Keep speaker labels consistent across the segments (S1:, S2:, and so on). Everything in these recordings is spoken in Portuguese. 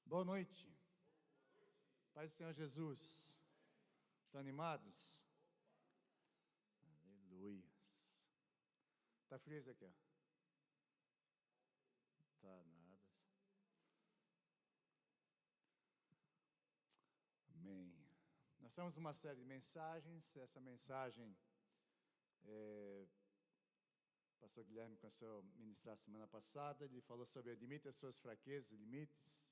S1: Boa noite. Paz do Senhor Jesus. Estão animados? Aleluia. Tá frio isso aqui, ó? Tá nada. Amém. Nós estamos numa série de mensagens. Essa mensagem, o pastor Guilherme começou a ministrar semana passada. Ele falou sobre admite as suas fraquezas e limites.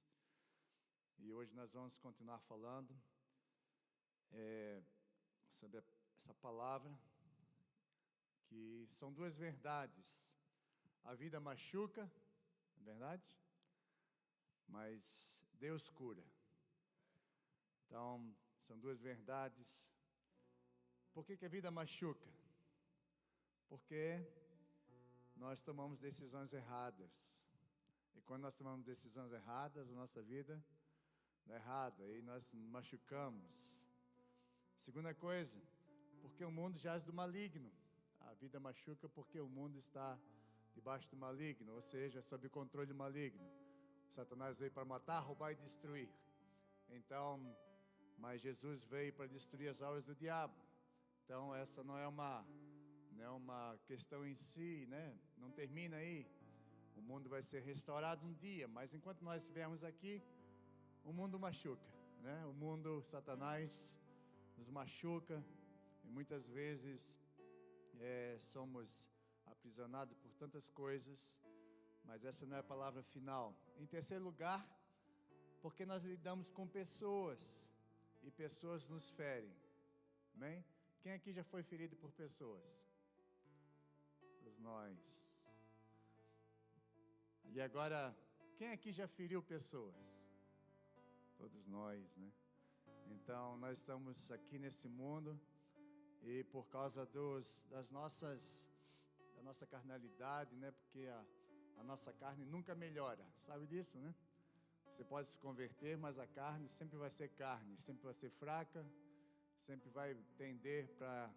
S1: E hoje nós vamos continuar falando sobre essa palavra, que são duas verdades. A vida machuca, é verdade? Mas Deus cura. Então, são duas verdades. Por que a vida machuca? Porque nós tomamos decisões erradas. E quando nós tomamos decisões erradas, a nossa vida dá errado, aí nós machucamos. Segunda coisa, porque o mundo jaz do maligno. A vida machuca porque o mundo está debaixo do maligno, ou seja, sob o controle do maligno. Satanás veio para matar, roubar e destruir. Então, mas Jesus veio para destruir as obras do diabo. Então, essa não é uma questão em si, né? Não termina aí. O mundo vai ser restaurado um dia, mas enquanto nós estivermos aqui, o mundo machuca, né? O mundo, Satanás, nos machuca. E muitas vezes somos aprisionados por tantas coisas. Mas essa não é a palavra final. Em terceiro lugar, porque nós lidamos com pessoas. E pessoas nos ferem. Amém? Quem aqui já foi ferido por pessoas? Todos nós. E agora, quem aqui já feriu pessoas? Todos nós, né? Então, nós estamos aqui nesse mundo e por causa da nossa carnalidade, né? Porque a nossa carne nunca melhora, sabe disso, né? Você pode se converter, mas a carne sempre vai ser carne, sempre vai ser fraca, sempre vai tender para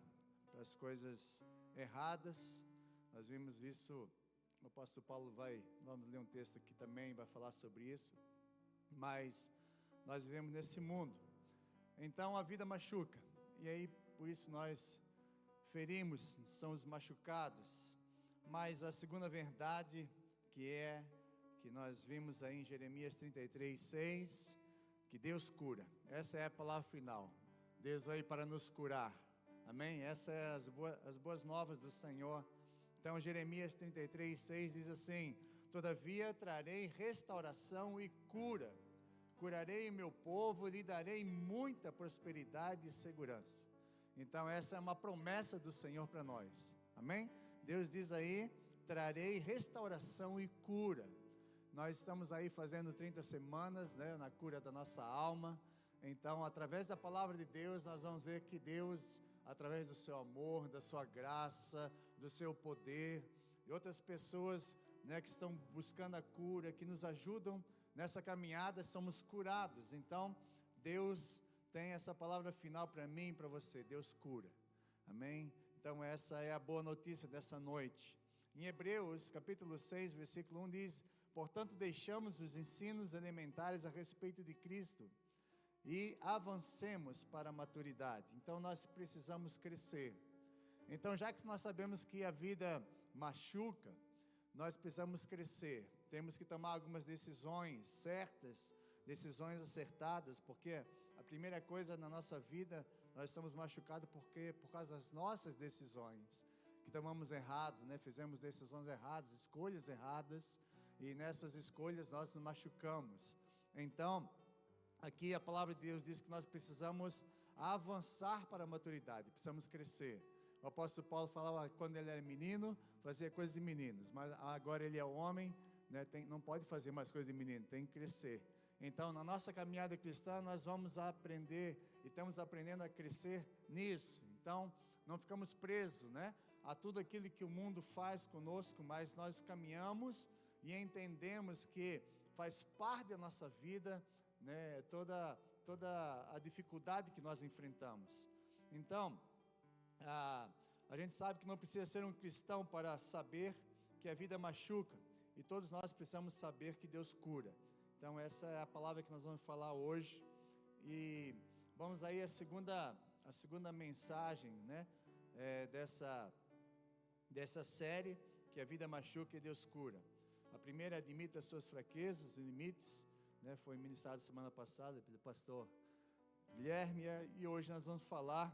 S1: as coisas erradas. Nós vimos isso, o apóstolo Paulo vamos ler um texto aqui também, vai falar sobre isso, mas nós vivemos nesse mundo, então a vida machuca, e aí por isso nós ferimos, somos machucados. Mas a segunda verdade que nós vimos aí em Jeremias 33:6, que Deus cura. Essa é a palavra final. Deus veio para nos curar. Amém? Essa é as boas novas do Senhor. Então Jeremias 33:6 diz assim: todavia trarei restauração e cura. Curarei o meu povo e lhe darei muita prosperidade e segurança. Então essa é uma promessa do Senhor para nós. Amém? Deus diz aí: trarei restauração e cura. Nós estamos aí fazendo 30 semanas, né, na cura da nossa alma. Então, através da palavra de Deus, nós vamos ver que Deus, através do seu amor, da sua graça, do seu poder, e outras pessoas, né, que estão buscando a cura, que nos ajudam nessa caminhada, somos curados. Então, Deus tem essa palavra final para mim e para você: Deus cura. Amém? Então, essa é a boa notícia dessa noite. Em Hebreus, capítulo 6, versículo 1 diz: portanto, deixamos os ensinos elementares a respeito de Cristo e avancemos para a maturidade. Então, nós precisamos crescer. Então, já que nós sabemos que a vida machuca, nós precisamos crescer. Temos que tomar algumas decisões certas, decisões acertadas, porque a primeira coisa na nossa vida, nós somos machucados por causa das nossas decisões que tomamos errado, né? Fizemos decisões erradas, escolhas erradas, e nessas escolhas nós nos machucamos. Então, aqui a palavra de Deus diz que nós precisamos avançar para a maturidade, precisamos crescer. O apóstolo Paulo falava que quando ele era menino, fazia coisas de meninos, mas agora ele é homem, né? Não pode fazer mais coisas de menino, tem que crescer. Então, na nossa caminhada cristã, nós vamos aprender, e estamos aprendendo a crescer nisso. Então, não ficamos presos, né, a tudo aquilo que o mundo faz conosco, mas nós caminhamos e entendemos que faz parte da nossa vida, né, toda a dificuldade que nós enfrentamos. Então, a gente sabe que não precisa ser um cristão para saber que a vida machuca, e todos nós precisamos saber que Deus cura, Então essa é a palavra que nós vamos falar hoje. E vamos aí a segunda mensagem, né, dessa série, que a vida machuca e Deus cura. A primeira é admita as suas fraquezas e limites, né, foi ministrado semana passada pelo pastor Guilherme, e hoje nós vamos falar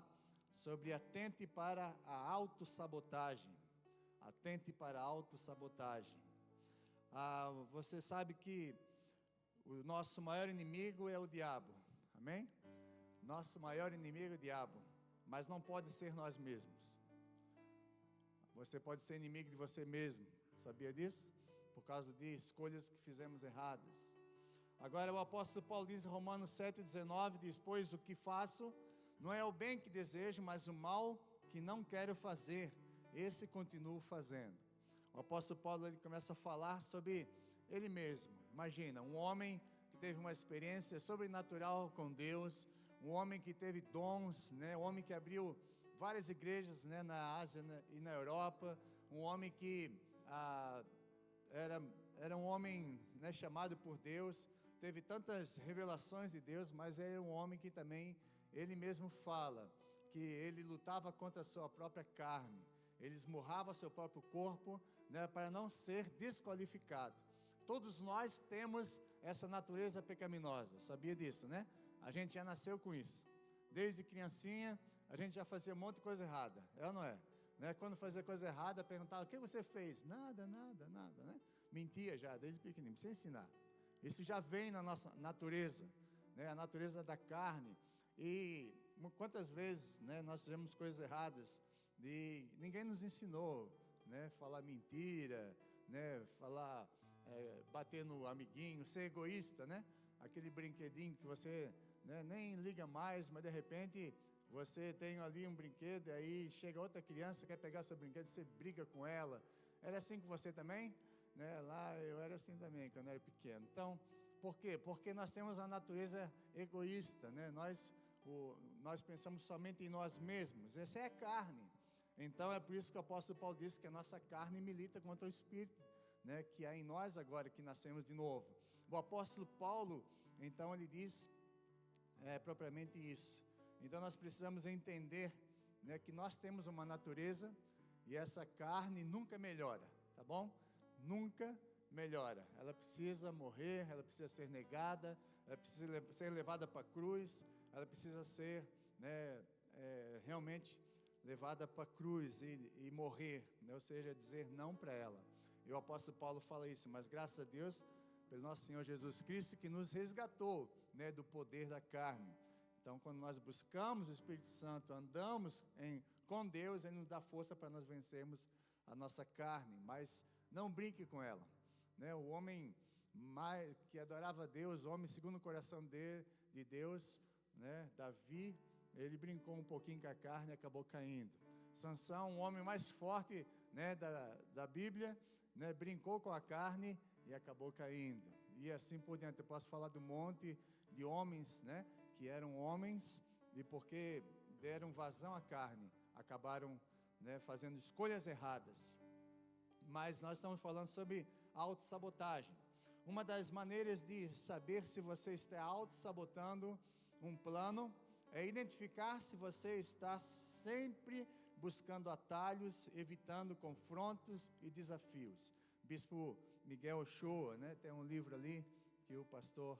S1: sobre atente para a autossabotagem. Atente para a autossabotagem. Você sabe que o nosso maior inimigo é o diabo, amém? Nosso maior inimigo é o diabo, mas não pode ser nós mesmos. Você pode ser inimigo de você mesmo, sabia disso? Por causa de escolhas que fizemos erradas. Agora o apóstolo Paulo diz em Romanos 7,19, diz: pois o que faço não é o bem que desejo, mas o mal que não quero fazer, esse continuo fazendo. O apóstolo Paulo, ele começa a falar sobre ele mesmo. Imagina, um homem que teve uma experiência sobrenatural com Deus, um homem que teve dons, né? Um homem que abriu várias igrejas, né, na Ásia e na Europa, um homem que era um homem, né, chamado por Deus, teve tantas revelações de Deus, mas era um homem que também, ele mesmo fala, que ele lutava contra a sua própria carne, ele esmurrava seu próprio corpo, né, para não ser desqualificado. Todos nós temos essa natureza pecaminosa, sabia disso, né? A gente já nasceu com isso. Desde criancinha, a gente já fazia um monte de coisa errada, é ou não é? Né? Quando fazia coisa errada, perguntava: o que você fez? Nada, né? Mentia já, desde pequenininho, não precisa ensinar. Isso já vem na nossa natureza, né? A natureza da carne. E quantas vezes, né, nós fizemos coisas erradas e ninguém nos ensinou, né? Falar mentira, né? Bater no amiguinho, ser egoísta, né? Aquele brinquedinho que você, né, nem liga mais, mas de repente você tem ali um brinquedo, e aí chega outra criança, quer pegar seu brinquedo, você briga com ela. Era assim com você também? Né? Lá eu era assim também, quando eu era pequeno. Então, por quê? Porque nós temos a natureza egoísta, né? Nós pensamos somente em nós mesmos, essa é a carne. Então é por isso que o apóstolo Paulo disse que a nossa carne milita contra o Espírito, né, que há em nós agora que nascemos de novo. O apóstolo Paulo, então, ele diz propriamente isso. Então nós precisamos entender, né, que nós temos uma natureza e essa carne nunca melhora, tá bom? Nunca melhora. Ela precisa morrer, ela precisa ser negada, ela precisa ser levada para a cruz, ela precisa ser, né, realmente levada para a cruz e morrer, né? Ou seja, dizer não para ela. E o apóstolo Paulo fala isso, mas graças a Deus, pelo nosso Senhor Jesus Cristo, que nos resgatou, né, do poder da carne. Então, quando nós buscamos o Espírito Santo, andamos com Deus, Ele nos dá força para nós vencermos a nossa carne, mas não brinque com ela, né? O homem que adorava a Deus, o homem segundo o coração de Deus, né, Davi, ele brincou um pouquinho com a carne e acabou caindo. Sansão, um homem mais forte, né, da Bíblia, né, brincou com a carne e acabou caindo. E assim por diante. Eu posso falar de um monte de homens, né, que eram homens e porque deram vazão à carne, acabaram, né, fazendo escolhas erradas. Mas nós estamos falando sobre autossabotagem. Uma das maneiras de saber se você está autossabotando um plano é identificar se você está sempre buscando atalhos, evitando confrontos e desafios. Bispo Miguel Ochoa, né, tem um livro ali que o pastor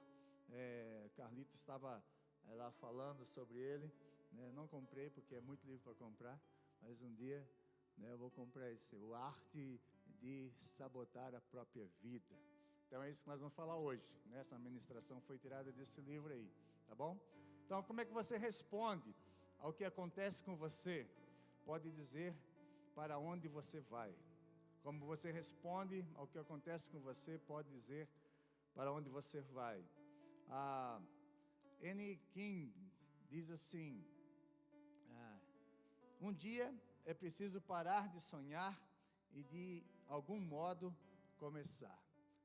S1: Carlito estava lá falando sobre ele, né? Não comprei porque é muito livro para comprar, mas um dia, né, eu vou comprar esse, o Arte de Sabotar a Própria Vida. Então é isso que nós vamos falar hoje, né? Essa ministração foi tirada desse livro aí, tá bom? Então, como é que você responde ao que acontece com você? Pode dizer para onde você vai. Como você responde ao que acontece com você, pode dizer para onde você vai. N. King diz assim: um dia é preciso parar de sonhar e de algum modo começar.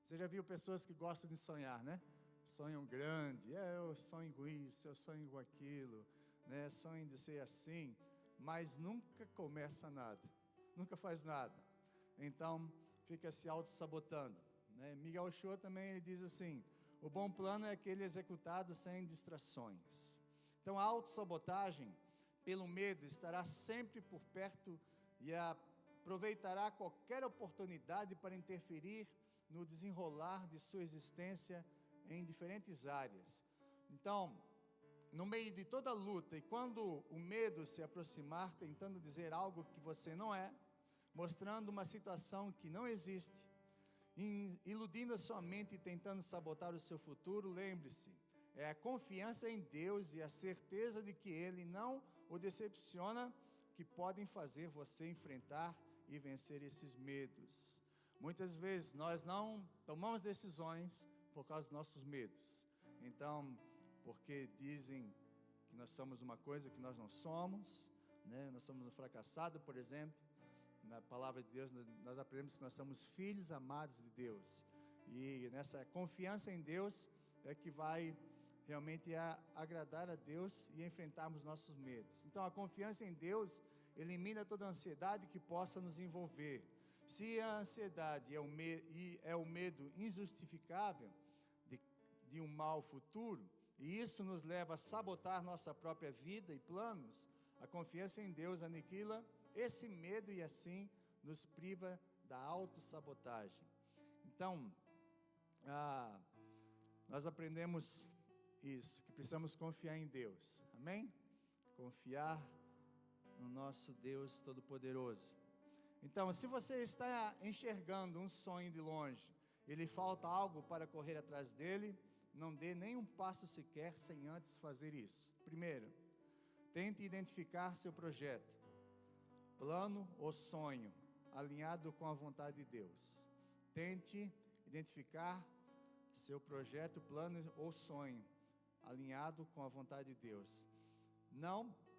S1: Você já viu pessoas que gostam de sonhar, né? Sonham grande, eu sonho com isso, eu sonho com aquilo, né? Sonho de ser assim, mas nunca começa nada, nunca faz nada. Então fica se auto-sabotando, né? Miguel Ochoa também, ele diz assim: O bom plano é aquele executado sem distrações. Então, a autossabotagem, pelo medo, estará sempre por perto e aproveitará qualquer oportunidade para interferir no desenrolar de sua existência em diferentes áreas. Então, no meio de toda luta, e quando o medo se aproximar, tentando dizer algo que você não é, mostrando uma situação que não existe, iludindo a sua mente e tentando sabotar o seu futuro, lembre-se, é a confiança em Deus e a certeza de que Ele não o decepciona que podem fazer você enfrentar e vencer esses medos. Muitas vezes nós não tomamos decisões por causa dos nossos medos. Então, porque dizem que nós somos uma coisa que nós não somos, né? Nós somos um fracassado, por exemplo. Na palavra de Deus, nós aprendemos que nós somos filhos amados de Deus. E nessa confiança em Deus é que vai realmente agradar a Deus e enfrentarmos nossos medos. Então, a confiança em Deus elimina toda a ansiedade que possa nos envolver. Se a ansiedade é o medo injustificável de um mal futuro, e isso nos leva a sabotar nossa própria vida e planos, a confiança em Deus aniquila esse medo e assim nos priva da autossabotagem. Então, nós aprendemos isso, que precisamos confiar em Deus, amém? Confiar no nosso Deus Todo-Poderoso. Então, se você está enxergando um sonho de longe, e lhe falta algo para correr atrás dele, não dê nem um passo sequer sem antes fazer isso. Primeiro, tente identificar seu projeto, plano ou sonho, alinhado com a vontade de Deus. Tente identificar seu projeto, plano ou sonho, alinhado com a vontade de Deus.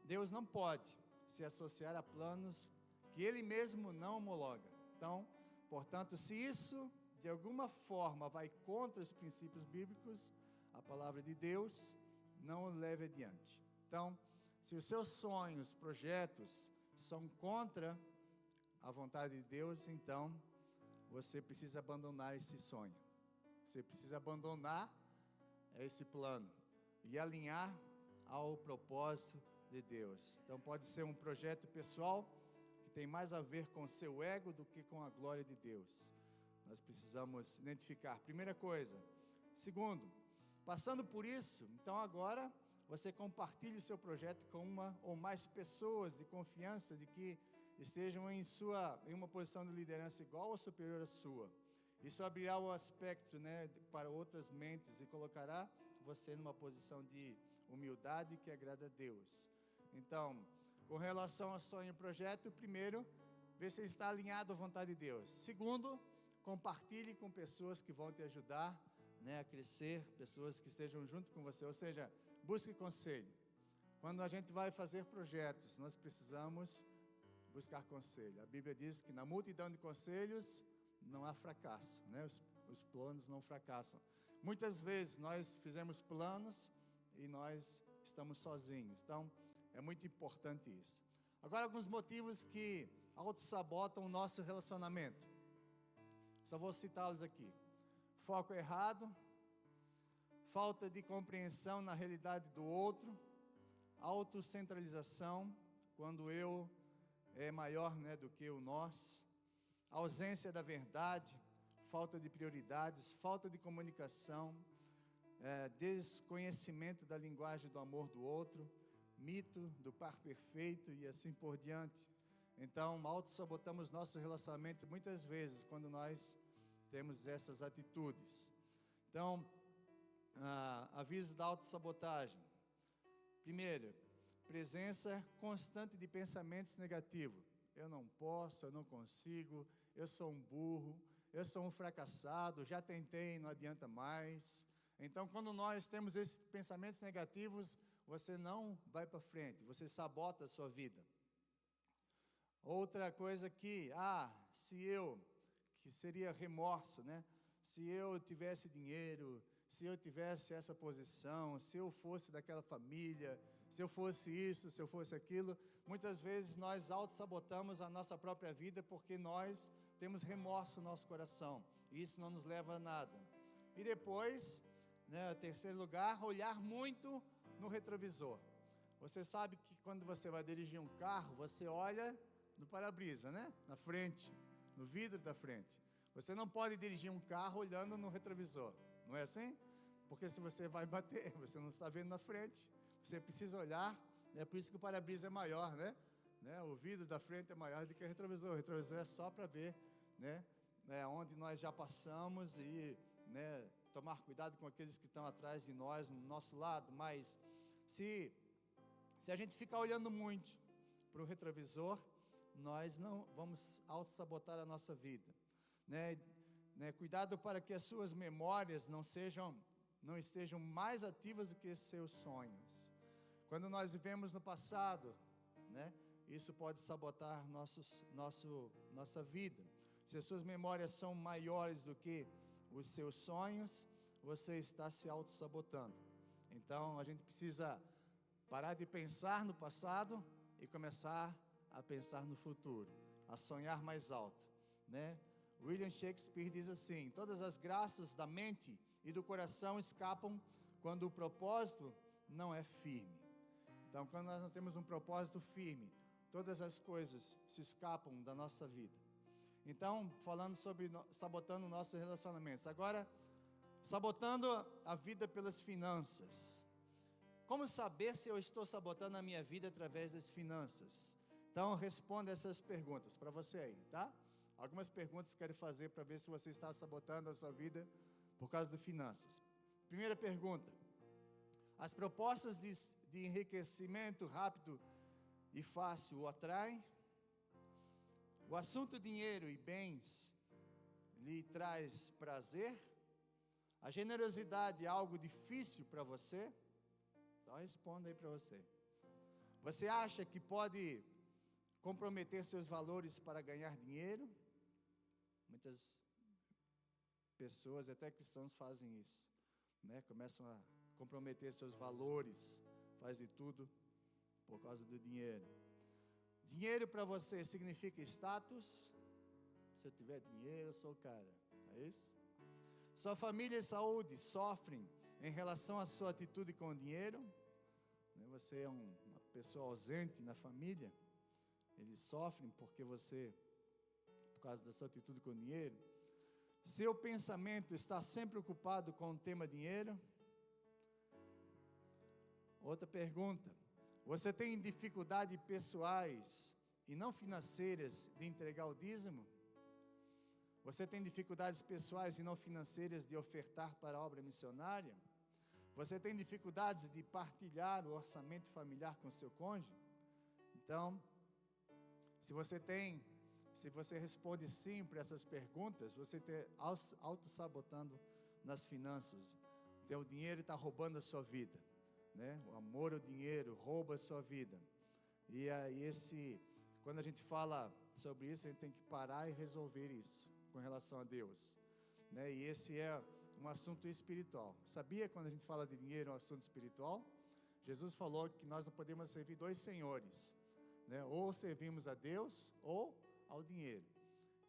S1: Deus não pode se associar a planos que Ele mesmo não homologa. Então, portanto, se isso de alguma forma vai contra os princípios bíblicos, a palavra de Deus, não o leve adiante. Então, se os seus sonhos, projetos são contra a vontade de Deus, então você precisa abandonar esse sonho. Você precisa abandonar esse plano e alinhar ao propósito de Deus. Então pode ser um projeto pessoal que tem mais a ver com o seu ego do que com a glória de Deus. Nós precisamos identificar, primeira coisa. Segundo, passando por isso, então agora você compartilhe o seu projeto com uma ou mais pessoas de confiança, de que estejam em uma posição de liderança igual ou superior à sua. Isso abrirá o aspecto, né, para outras mentes e colocará você numa posição de humildade que agrada a Deus. Então, com relação ao sonho e projeto, primeiro, vê se ele está alinhado à vontade de Deus. Segundo, compartilhe com pessoas que vão te ajudar, né, a crescer, pessoas que estejam junto com você, ou seja, busque conselho. Quando a gente vai fazer projetos, nós precisamos buscar conselho. A Bíblia diz que na multidão de conselhos não há fracasso, né? Os planos não fracassam. Muitas vezes nós fizemos planos e nós estamos sozinhos. Então, é muito importante isso. Agora, alguns motivos que autossabotam o nosso relacionamento. Só vou citá-los aqui. Foco errado, falta de compreensão na realidade do outro, autocentralização, quando o eu é maior, né, do que o nós, ausência da verdade, falta de prioridades, falta de comunicação, desconhecimento da linguagem do amor do outro, mito do par perfeito e assim por diante. Então, autossabotamos nosso relacionamento muitas vezes quando nós temos essas atitudes. Então, aviso da autossabotagem. Primeiro, presença constante de pensamentos negativos. Eu não posso, eu não consigo, eu sou um burro, eu sou um fracassado, já tentei, não adianta mais. Então, quando nós temos esses pensamentos negativos, você não vai para frente, você sabota a sua vida. Outra coisa que seria remorso, né? Se eu tivesse dinheiro, se eu tivesse essa posição, se eu fosse daquela família, se eu fosse isso, se eu fosse aquilo. Muitas vezes nós autossabotamos a nossa própria vida porque nós temos remorso no nosso coração. E isso não nos leva a nada. E depois, né? Terceiro lugar, olhar muito no retrovisor. Você sabe que quando você vai dirigir um carro, você olha no para-brisa, né? Na frente, no vidro da frente. Você não pode dirigir um carro olhando no retrovisor, não é assim? Porque se você vai bater, você não está vendo na frente. Você precisa olhar, é por isso que o para-brisa é maior, né? O vidro da frente é maior do que o retrovisor. O retrovisor é só para ver, né? Onde nós já passamos e, né, tomar cuidado com aqueles que estão atrás de nós, no nosso lado. Mas se a gente ficar olhando muito para o retrovisor, nós não vamos auto-sabotar a nossa vida, né? Cuidado para que as suas memórias não estejam mais ativas do que os seus sonhos. Quando nós vivemos no passado, né, isso pode sabotar nossa vida. Se as suas memórias são maiores do que os seus sonhos, você está se auto-sabotando. Então a gente precisa parar de pensar no passado e começar a pensar no futuro, a sonhar mais alto, né? William Shakespeare diz assim: todas as graças da mente e do coração escapam quando o propósito não é firme. Então, quando nós não temos um propósito firme, todas as coisas se escapam da nossa vida. Então, falando sobre sabotando nossos relacionamentos. Agora, sabotando a vida pelas finanças. Como saber se eu estou sabotando a minha vida através das finanças? Então, responda essas perguntas para você aí, tá? Algumas perguntas que quero fazer para ver se você está sabotando a sua vida por causa de finanças. Primeira pergunta: as propostas de enriquecimento rápido e fácil o atraem? O assunto dinheiro e bens lhe traz prazer? A generosidade é algo difícil para você? Só responda aí para você. Você acha que pode comprometer seus valores para ganhar dinheiro? Muitas pessoas, até cristãos, fazem isso, né? Começam a comprometer seus valores, fazem tudo por causa do dinheiro. Dinheiro para você significa status? Se eu tiver dinheiro, eu sou o cara, é isso? Sua família e saúde sofrem em relação à sua atitude com o dinheiro? Você é uma pessoa ausente na família, eles sofrem por causa da sua atitude com o dinheiro. Seu pensamento está sempre ocupado com o tema dinheiro? Outra pergunta: você tem dificuldades pessoais e não financeiras de entregar o dízimo? Você tem dificuldades pessoais e não financeiras de ofertar para a obra missionária? Você tem dificuldades de partilhar o orçamento familiar com seu cônjuge? Então, se você responde sim para essas perguntas, você está auto-sabotando nas finanças. Então, o dinheiro está roubando a sua vida, né? O amor ao dinheiro rouba a sua vida. E quando a gente fala sobre isso, a gente tem que parar e resolver isso com relação a Deus, né? E esse é um assunto espiritual. Sabia, quando a gente fala de dinheiro, é um assunto espiritual? Jesus falou que nós não podemos servir dois senhores, né? Ou servimos a Deus ou ao dinheiro.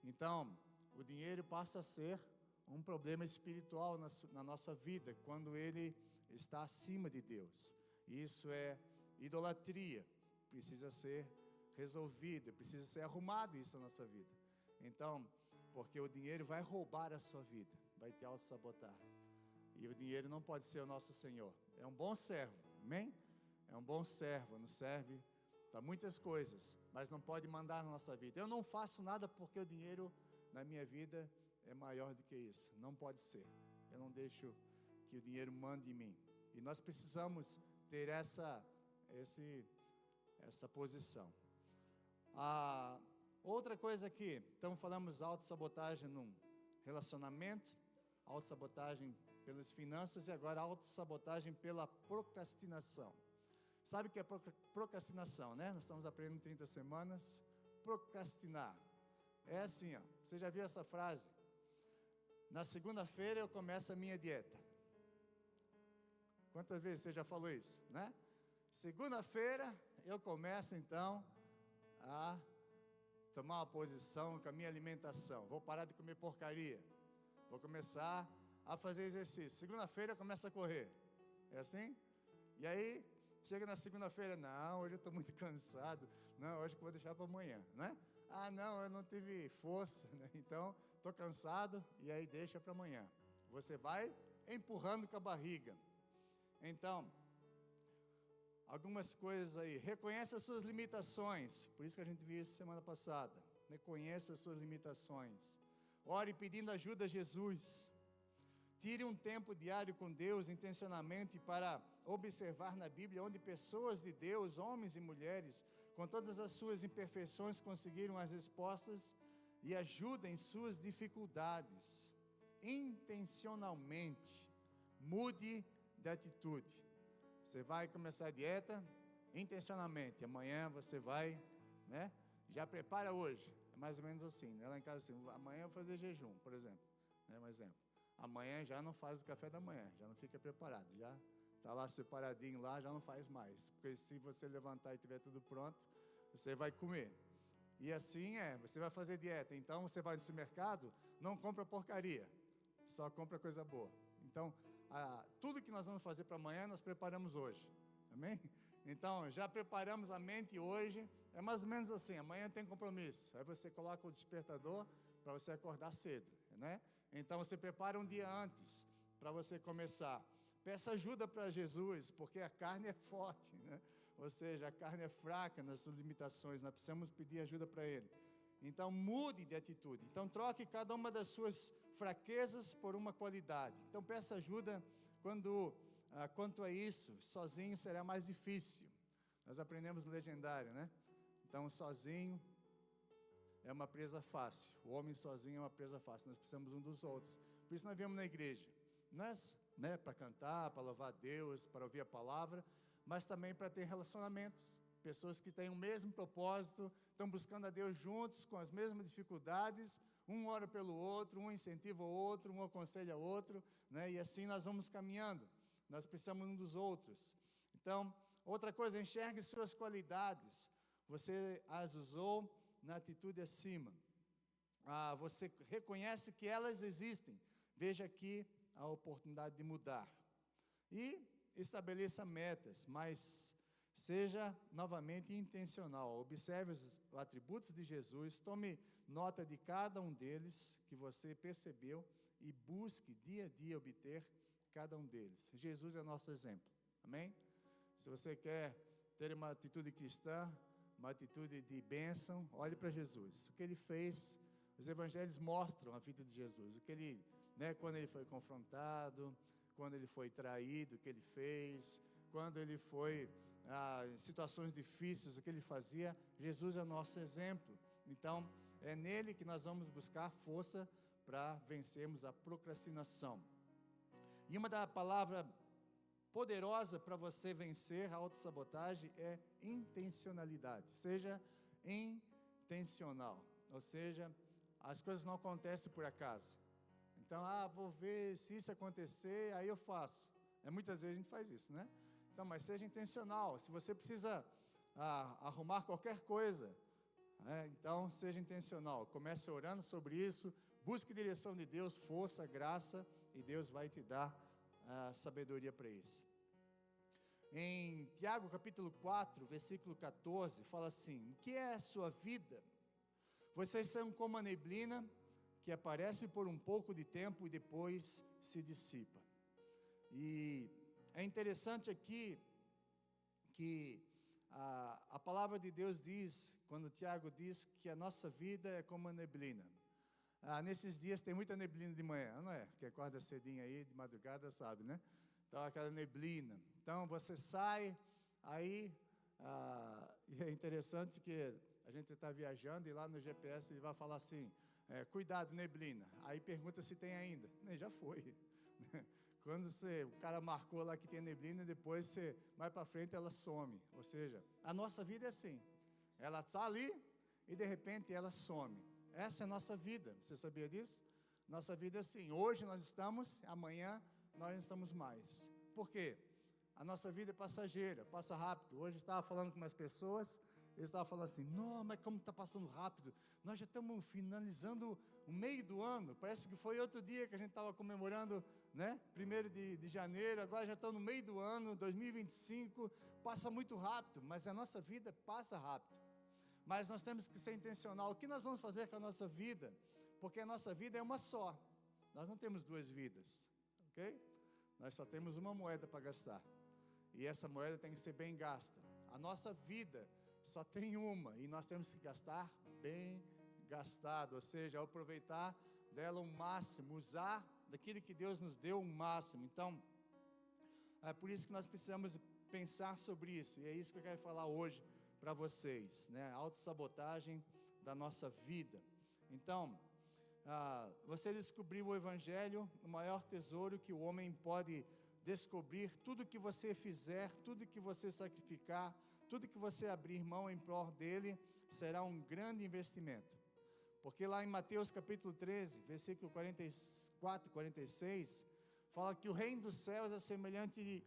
S1: Então, o dinheiro passa a ser um problema espiritual na nossa vida, quando ele está acima de Deus. Isso é idolatria, precisa ser resolvido, precisa ser arrumado isso na nossa vida. Então, porque o dinheiro vai roubar a sua vida, vai te auto-sabotar. E o dinheiro não pode ser o nosso Senhor. É um bom servo, amém? É um bom servo, nos serve para muitas coisas, mas não pode mandar na nossa vida. Eu não faço nada porque o dinheiro na minha vida é maior do que isso. Não pode ser. Eu não deixo que o dinheiro mande em mim. E nós precisamos ter essa posição. Outra coisa aqui, então falamos autossabotagem num relacionamento, autossabotagem pelas finanças e agora autossabotagem pela procrastinação. Sabe o que é procrastinação, né? Nós estamos aprendendo 30 semanas. Procrastinar. É assim, ó. Você já viu essa frase? Na segunda-feira eu começo a minha dieta. Quantas vezes você já falou isso, né? Segunda-feira eu começo então a tomar uma posição com a minha alimentação. Vou parar de comer porcaria. Vou começar a fazer exercício. Segunda-feira começa a correr. É assim? E aí, chega na segunda-feira, não, hoje eu estou muito cansado. Não, hoje eu vou deixar para amanhã, né? Ah, não, eu não tive força, né? Então, estou cansado, e aí deixa para amanhã. Você vai empurrando com a barriga. Então, algumas coisas aí. Reconheça as suas limitações. Por isso que a gente viu isso semana passada. Reconheça as suas limitações. Ore pedindo ajuda a Jesus. Tire um tempo diário com Deus, intencionalmente, para observar na Bíblia onde pessoas de Deus, homens e mulheres, com todas as suas imperfeições, conseguiram as respostas e ajuda em suas dificuldades. Intencionalmente, mude de atitude. Você vai começar a dieta, intencionalmente. Amanhã você vai, né? Já prepara hoje. É mais ou menos assim, né? Lá em casa assim, amanhã eu vou fazer jejum, por exemplo. Né? Um exemplo. Amanhã já não faz o café da manhã, já não fica preparado, já está lá separadinho lá, já não faz mais. Porque se você levantar e tiver tudo pronto, você vai comer. E assim você vai fazer dieta. Então você vai no supermercado, não compra porcaria, só compra coisa boa. Então, tudo que nós vamos fazer para amanhã, nós preparamos hoje. Amém? Então, já preparamos a mente hoje. É mais ou menos assim, amanhã tem compromisso. Aí você coloca o despertador para você acordar cedo, né? Então, você prepara um dia antes para você começar. Peça ajuda para Jesus, porque a carne é forte, né? Ou seja, a carne é fraca nas suas limitações. Nós precisamos pedir ajuda para Ele. Então, mude de atitude. Então, troque cada uma das suas fraquezas por uma qualidade. Então, peça ajuda quanto a isso. Sozinho será mais difícil. Nós aprendemos no legendário, né? Então, sozinho é uma presa fácil. O homem sozinho é uma presa fácil. Nós precisamos um dos outros. Por isso nós viemos na igreja. Não é, né, para cantar, para louvar a Deus, para ouvir a palavra, mas também para ter relacionamentos. Pessoas que têm o mesmo propósito, estão buscando a Deus juntos, com as mesmas dificuldades. Um ora pelo outro, um incentiva o outro, um aconselha o outro, né? E assim nós vamos caminhando. Nós precisamos um dos outros. Então, outra coisa, enxergue suas qualidades. Você as usou na atitude acima. Você reconhece que elas existem. Veja aqui a oportunidade de mudar. E estabeleça metas, mas seja novamente intencional. Observe os atributos de Jesus, tome nota de cada um deles que você percebeu e busque dia a dia obter cada um deles. Jesus é nosso exemplo. Amém? Se você quer ter uma atitude cristã, uma atitude de bênção, olhe para Jesus. O que ele fez, os evangelhos mostram a vida de Jesus. O que ele, né, quando ele foi confrontado, quando ele foi traído, o que ele fez, quando ele foi em situações difíceis, o que ele fazia. Jesus é o nosso exemplo. Então, é nele que nós vamos buscar força para vencermos a procrastinação. E uma da palavra poderosa para você vencer a autossabotagem é intencionalidade. Seja intencional. Ou seja, as coisas não acontecem por acaso. Então, vou ver se isso acontecer, aí eu faço. Muitas vezes a gente faz isso, né? Então, mas seja intencional. Se você precisa arrumar qualquer coisa, então seja intencional. Comece orando sobre isso, busque direção de Deus, força, graça, e Deus vai te dar sabedoria para isso. Em Tiago capítulo 4, versículo 14, fala assim: o que é a sua vida? Vocês são como a neblina que aparece por um pouco de tempo e depois se dissipa. E é interessante aqui que a palavra de Deus diz, quando Tiago diz que a nossa vida é como a neblina. Nesses dias tem muita neblina de manhã, não é? Que acorda cedinho aí, de madrugada, sabe, né? Então, aquela neblina. Então, você sai, aí, e é interessante que a gente está viajando e lá no GPS ele vai falar assim, cuidado, neblina. Aí pergunta se tem ainda. Já foi. Quando o cara marcou lá que tem neblina, depois você vai para frente, ela some. Ou seja, a nossa vida é assim. Ela está ali e de repente ela some. Essa é a nossa vida. Você sabia disso? Nossa vida é assim. Hoje nós estamos, amanhã nós não estamos mais. Por quê? A nossa vida é passageira, passa rápido. Hoje eu estava falando com umas pessoas, eles estavam falando assim, não, mas como está passando rápido? Nós já estamos finalizando o meio do ano, parece que foi outro dia que a gente estava comemorando, né? 1º de janeiro, agora já estamos no meio do ano, 2025, passa muito rápido, mas a nossa vida passa rápido. Mas nós temos que ser intencional. O que nós vamos fazer com a nossa vida? Porque a nossa vida é uma só. Nós não temos 2 vidas, ok? Nós só temos uma moeda para gastar. E essa moeda tem que ser bem gasta. A nossa vida só tem uma e nós temos que gastar bem gastado, ou seja, aproveitar dela o máximo, usar daquilo que Deus nos deu o máximo. Então, é por isso que nós precisamos pensar sobre isso, e é isso que eu quero falar hoje para vocês, né? A autossabotagem da nossa vida. Então, você descobriu o Evangelho, o maior tesouro que o homem pode descobrir. Tudo que você fizer, tudo que você sacrificar, tudo que você abrir mão em prol dele, será um grande investimento. Porque lá em Mateus capítulo 13, versículo 44 e 46, fala que o reino dos céus é semelhante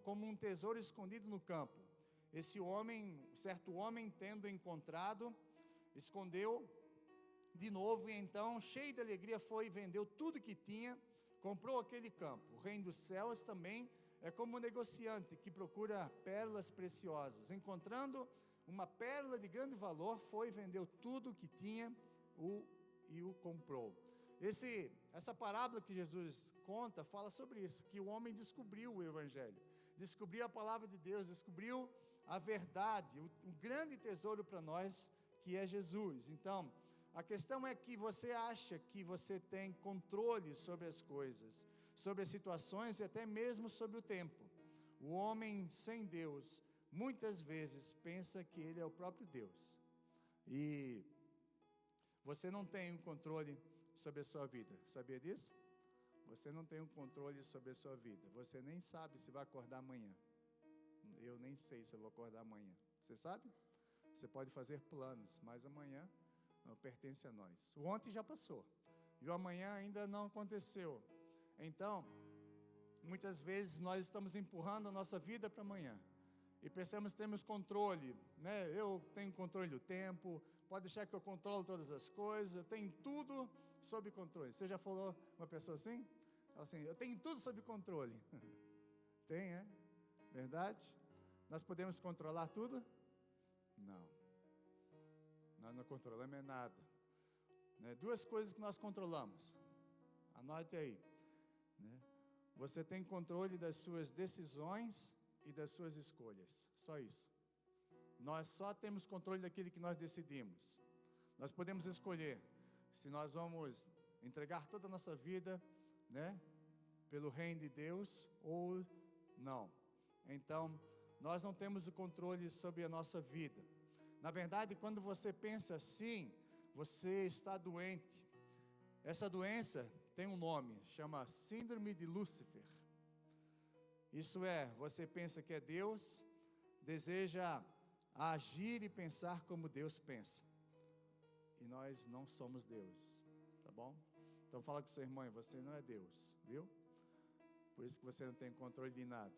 S1: como um tesouro escondido no campo. Certo homem, tendo encontrado, escondeu de novo, e então, cheio de alegria, foi e vendeu tudo que tinha, comprou aquele campo. O reino dos céus também é como um negociante que procura pérolas preciosas. Encontrando uma pérola de grande valor, foi e vendeu tudo o que tinha e o comprou. Essa parábola que Jesus conta fala sobre isso, que o homem descobriu o Evangelho, descobriu a palavra de Deus, descobriu a verdade, o grande tesouro para nós, que é Jesus. Então, a questão é que você acha que você tem controle sobre as coisas, sobre as situações e até mesmo sobre o tempo. O homem sem Deus, muitas vezes, pensa que ele é o próprio Deus. E você não tem um controle sobre a sua vida, sabia disso? Você não tem um controle sobre a sua vida. Você nem sabe se vai acordar amanhã. Eu nem sei se eu vou acordar amanhã. Você sabe? Você pode fazer planos, mas amanhã não pertence a nós. O ontem já passou e o amanhã ainda não aconteceu. Então, muitas vezes nós estamos empurrando a nossa vida para amanhã e pensamos que temos controle, né? Eu tenho controle do tempo, pode deixar que eu controlo todas as coisas, eu tenho tudo sob controle. Você já falou uma pessoa assim? Ela assim, eu tenho tudo sob controle. Tem, é? Verdade? Nós podemos controlar tudo? Não. Nós não controlamos nada, né? 2 coisas que nós controlamos, anote aí, né? Você tem controle das suas decisões e das suas escolhas, só isso. Nós só temos controle daquilo que nós decidimos. Nós podemos escolher se nós vamos entregar toda a nossa vida, né, pelo reino de Deus ou não. Então, nós não temos o controle sobre a nossa vida. Na verdade, quando você pensa assim, você está doente. Essa doença tem um nome, chama Síndrome de Lúcifer. Isso é, você pensa que é Deus, deseja agir e pensar como Deus pensa. E nós não somos Deus, tá bom? Então fala com seu irmão, você não é Deus, viu? Por isso que você não tem controle de nada.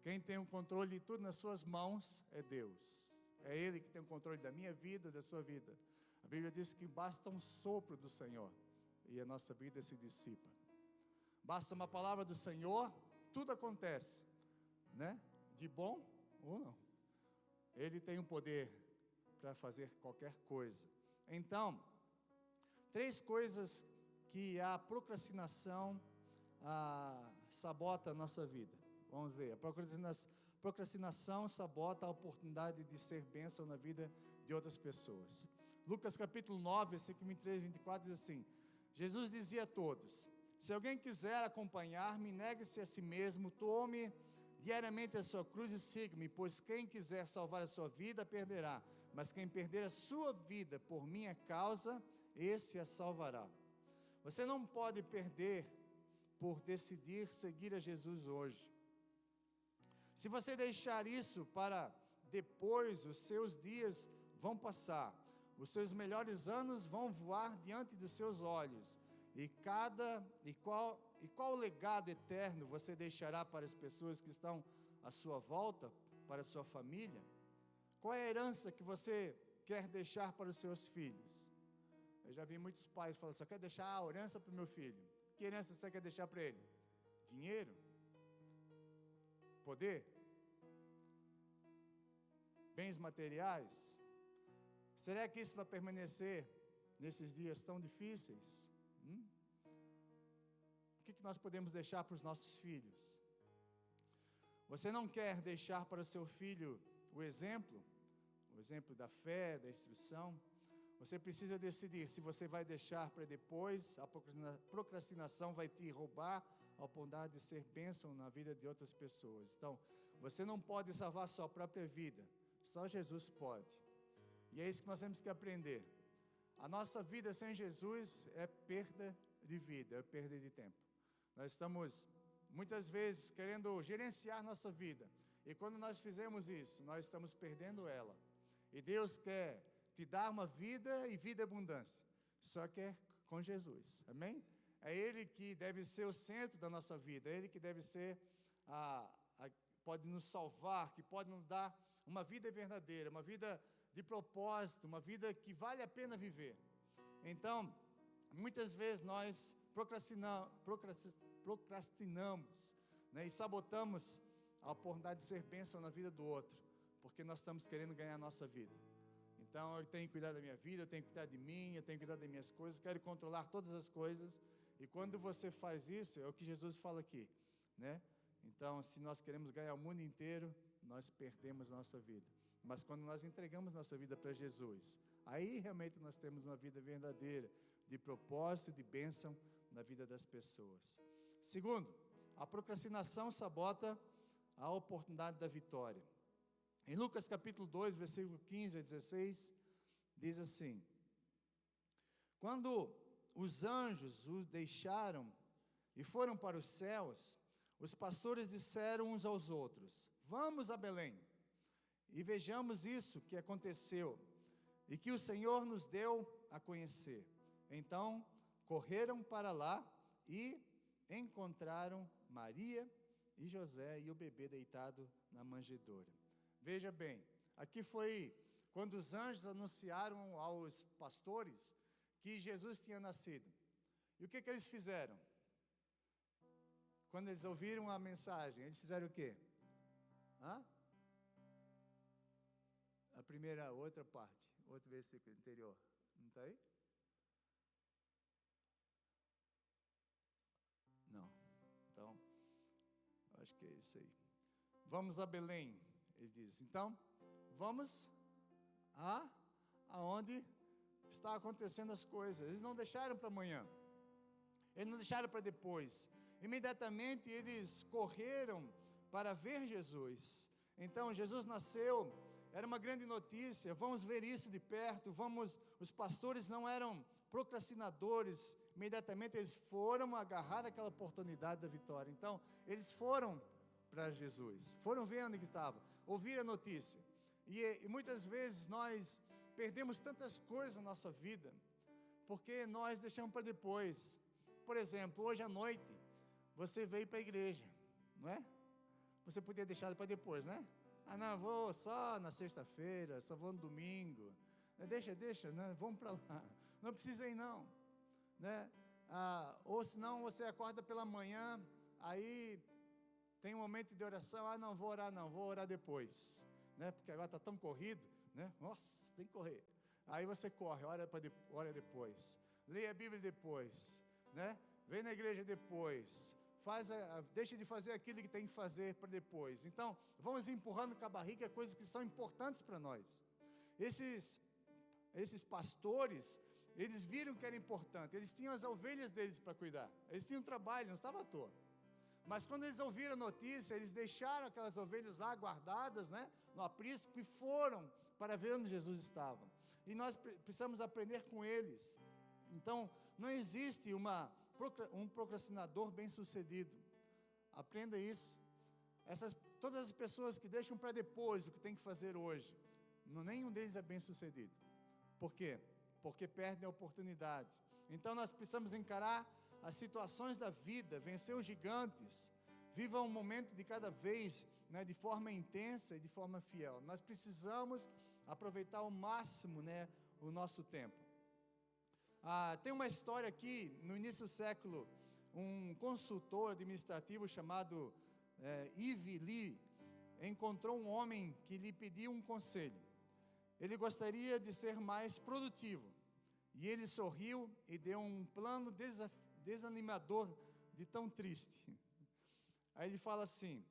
S1: Quem tem o controle de tudo nas suas mãos é Deus. É Ele que tem o controle da minha vida, da sua vida. A Bíblia diz que basta um sopro do Senhor e a nossa vida se dissipa. Basta uma palavra do Senhor, tudo acontece, né? De bom ou não. Ele tem o poder para fazer qualquer coisa. Então, 3 coisas que a procrastinação sabota a nossa vida. Vamos ver, a procrastinação sabota a oportunidade de ser bênção na vida de outras pessoas. Lucas capítulo 9, versículo 23 e 24 diz assim: Jesus dizia a todos: se alguém quiser acompanhar-me, negue-se a si mesmo, tome diariamente a sua cruz e siga-me, pois quem quiser salvar a sua vida, perderá, mas quem perder a sua vida por minha causa, esse a salvará. Você não pode perder por decidir seguir a Jesus hoje. Se você deixar isso para depois, os seus dias vão passar, os seus melhores anos vão voar diante dos seus olhos, qual legado eterno você deixará para as pessoas que estão à sua volta, para a sua família? Qual é a herança que você quer deixar para os seus filhos? Eu já vi muitos pais falando, só quer deixar a herança para o meu filho. Que herança você quer deixar para ele? Dinheiro? Poder? Bens materiais? Será que isso vai permanecer nesses dias tão difíceis? O que nós podemos deixar para os nossos filhos? Você não quer deixar para o seu filho o exemplo da fé, da instrução? Você precisa decidir se você vai deixar para depois. A procrastinação vai te roubar a oportunidade de ser bênção na vida de outras pessoas. Então, você não pode salvar sua própria vida, só Jesus pode. E é isso que nós temos que aprender. A nossa vida sem Jesus é perda de vida, é perda de tempo. Nós estamos, muitas vezes, querendo gerenciar nossa vida. E quando nós fizemos isso, nós estamos perdendo ela. E Deus quer te dar uma vida e vida abundância. Só que é com Jesus, amém? É Ele que deve ser o centro da nossa vida. É Ele que deve ser, pode nos salvar, que pode nos dar uma vida verdadeira, uma vida de propósito, uma vida que vale a pena viver. Então, muitas vezes nós procrastinamos, né, e sabotamos a oportunidade de ser bênção na vida do outro, porque nós estamos querendo ganhar a nossa vida. Então, eu tenho que cuidar da minha vida, eu tenho que cuidar de mim, eu tenho que cuidar das minhas coisas, quero controlar todas as coisas. E quando você faz isso, é o que Jesus fala aqui, né? Então, se nós queremos ganhar o mundo inteiro, nós perdemos a nossa vida. Mas quando nós entregamos nossa vida para Jesus, aí realmente nós temos uma vida verdadeira, de propósito, de bênção na vida das pessoas. Segundo, a procrastinação sabota a oportunidade da vitória. Em Lucas capítulo 2, versículo 15 a 16, diz assim: quando os anjos os deixaram e foram para os céus, os pastores disseram uns aos outros: vamos a Belém e vejamos isso que aconteceu e que o Senhor nos deu a conhecer. Então correram para lá e encontraram Maria e José e o bebê deitado na manjedoura. Veja bem, aqui foi quando os anjos anunciaram aos pastores que Jesus tinha nascido. E o que eles fizeram? Quando eles ouviram a mensagem, eles fizeram o quê? A primeira, outra parte, outro versículo anterior. Não está aí? Não. Então, acho que é isso aí. Vamos a Belém, ele diz. Então, vamos aonde está acontecendo as coisas. Eles não deixaram para amanhã. Eles não deixaram para depois. Imediatamente eles correram para ver Jesus. Então, Jesus nasceu, era uma grande notícia. Vamos ver isso de perto. Os pastores não eram procrastinadores. Imediatamente eles foram agarrar aquela oportunidade da vitória. Então, eles foram para Jesus. Foram ver onde estava. Ouviram a notícia. E muitas vezes nós perdemos tantas coisas na nossa vida, porque nós deixamos para depois. Por exemplo, hoje à noite, você veio para a igreja, não é? Você podia deixar para depois, né? Não, vou só na sexta-feira, só vou no domingo. Deixa, né? Vamos para lá. Não precisa ir não, né? Ou senão você acorda pela manhã, aí tem um momento de oração, não vou orar não, vou orar depois, né? Porque agora está tão corrido, né? Nossa, tem que correr. Aí você corre, ora depois, leia a Bíblia depois, né? Vem na igreja depois, deixa de fazer aquilo que tem que fazer para depois. Então, vamos empurrando com a barriga coisas que são importantes para nós. Esses pastores, eles viram que era importante, eles tinham as ovelhas deles para cuidar, eles tinham trabalho, não estava à toa. Mas quando eles ouviram a notícia, eles deixaram aquelas ovelhas lá guardadas, né, no aprisco, e foram para ver onde Jesus estava. E nós precisamos aprender com eles. Então, não existe um procrastinador bem-sucedido. Aprenda isso. Todas as pessoas que deixam para depois o que tem que fazer hoje, nenhum deles é bem-sucedido. Por quê? Porque perdem a oportunidade. Então, nós precisamos encarar as situações da vida, vencer os gigantes. Viva um momento de cada vez, né, de forma intensa e de forma fiel. Nós precisamos aproveitar ao máximo, né, o nosso tempo. Tem uma história aqui, no início do século, um consultor administrativo chamado Yves Lee encontrou um homem que lhe pediu um conselho. Ele gostaria de ser mais produtivo, e ele sorriu e deu um plano desanimador de tão triste. Aí ele fala assim: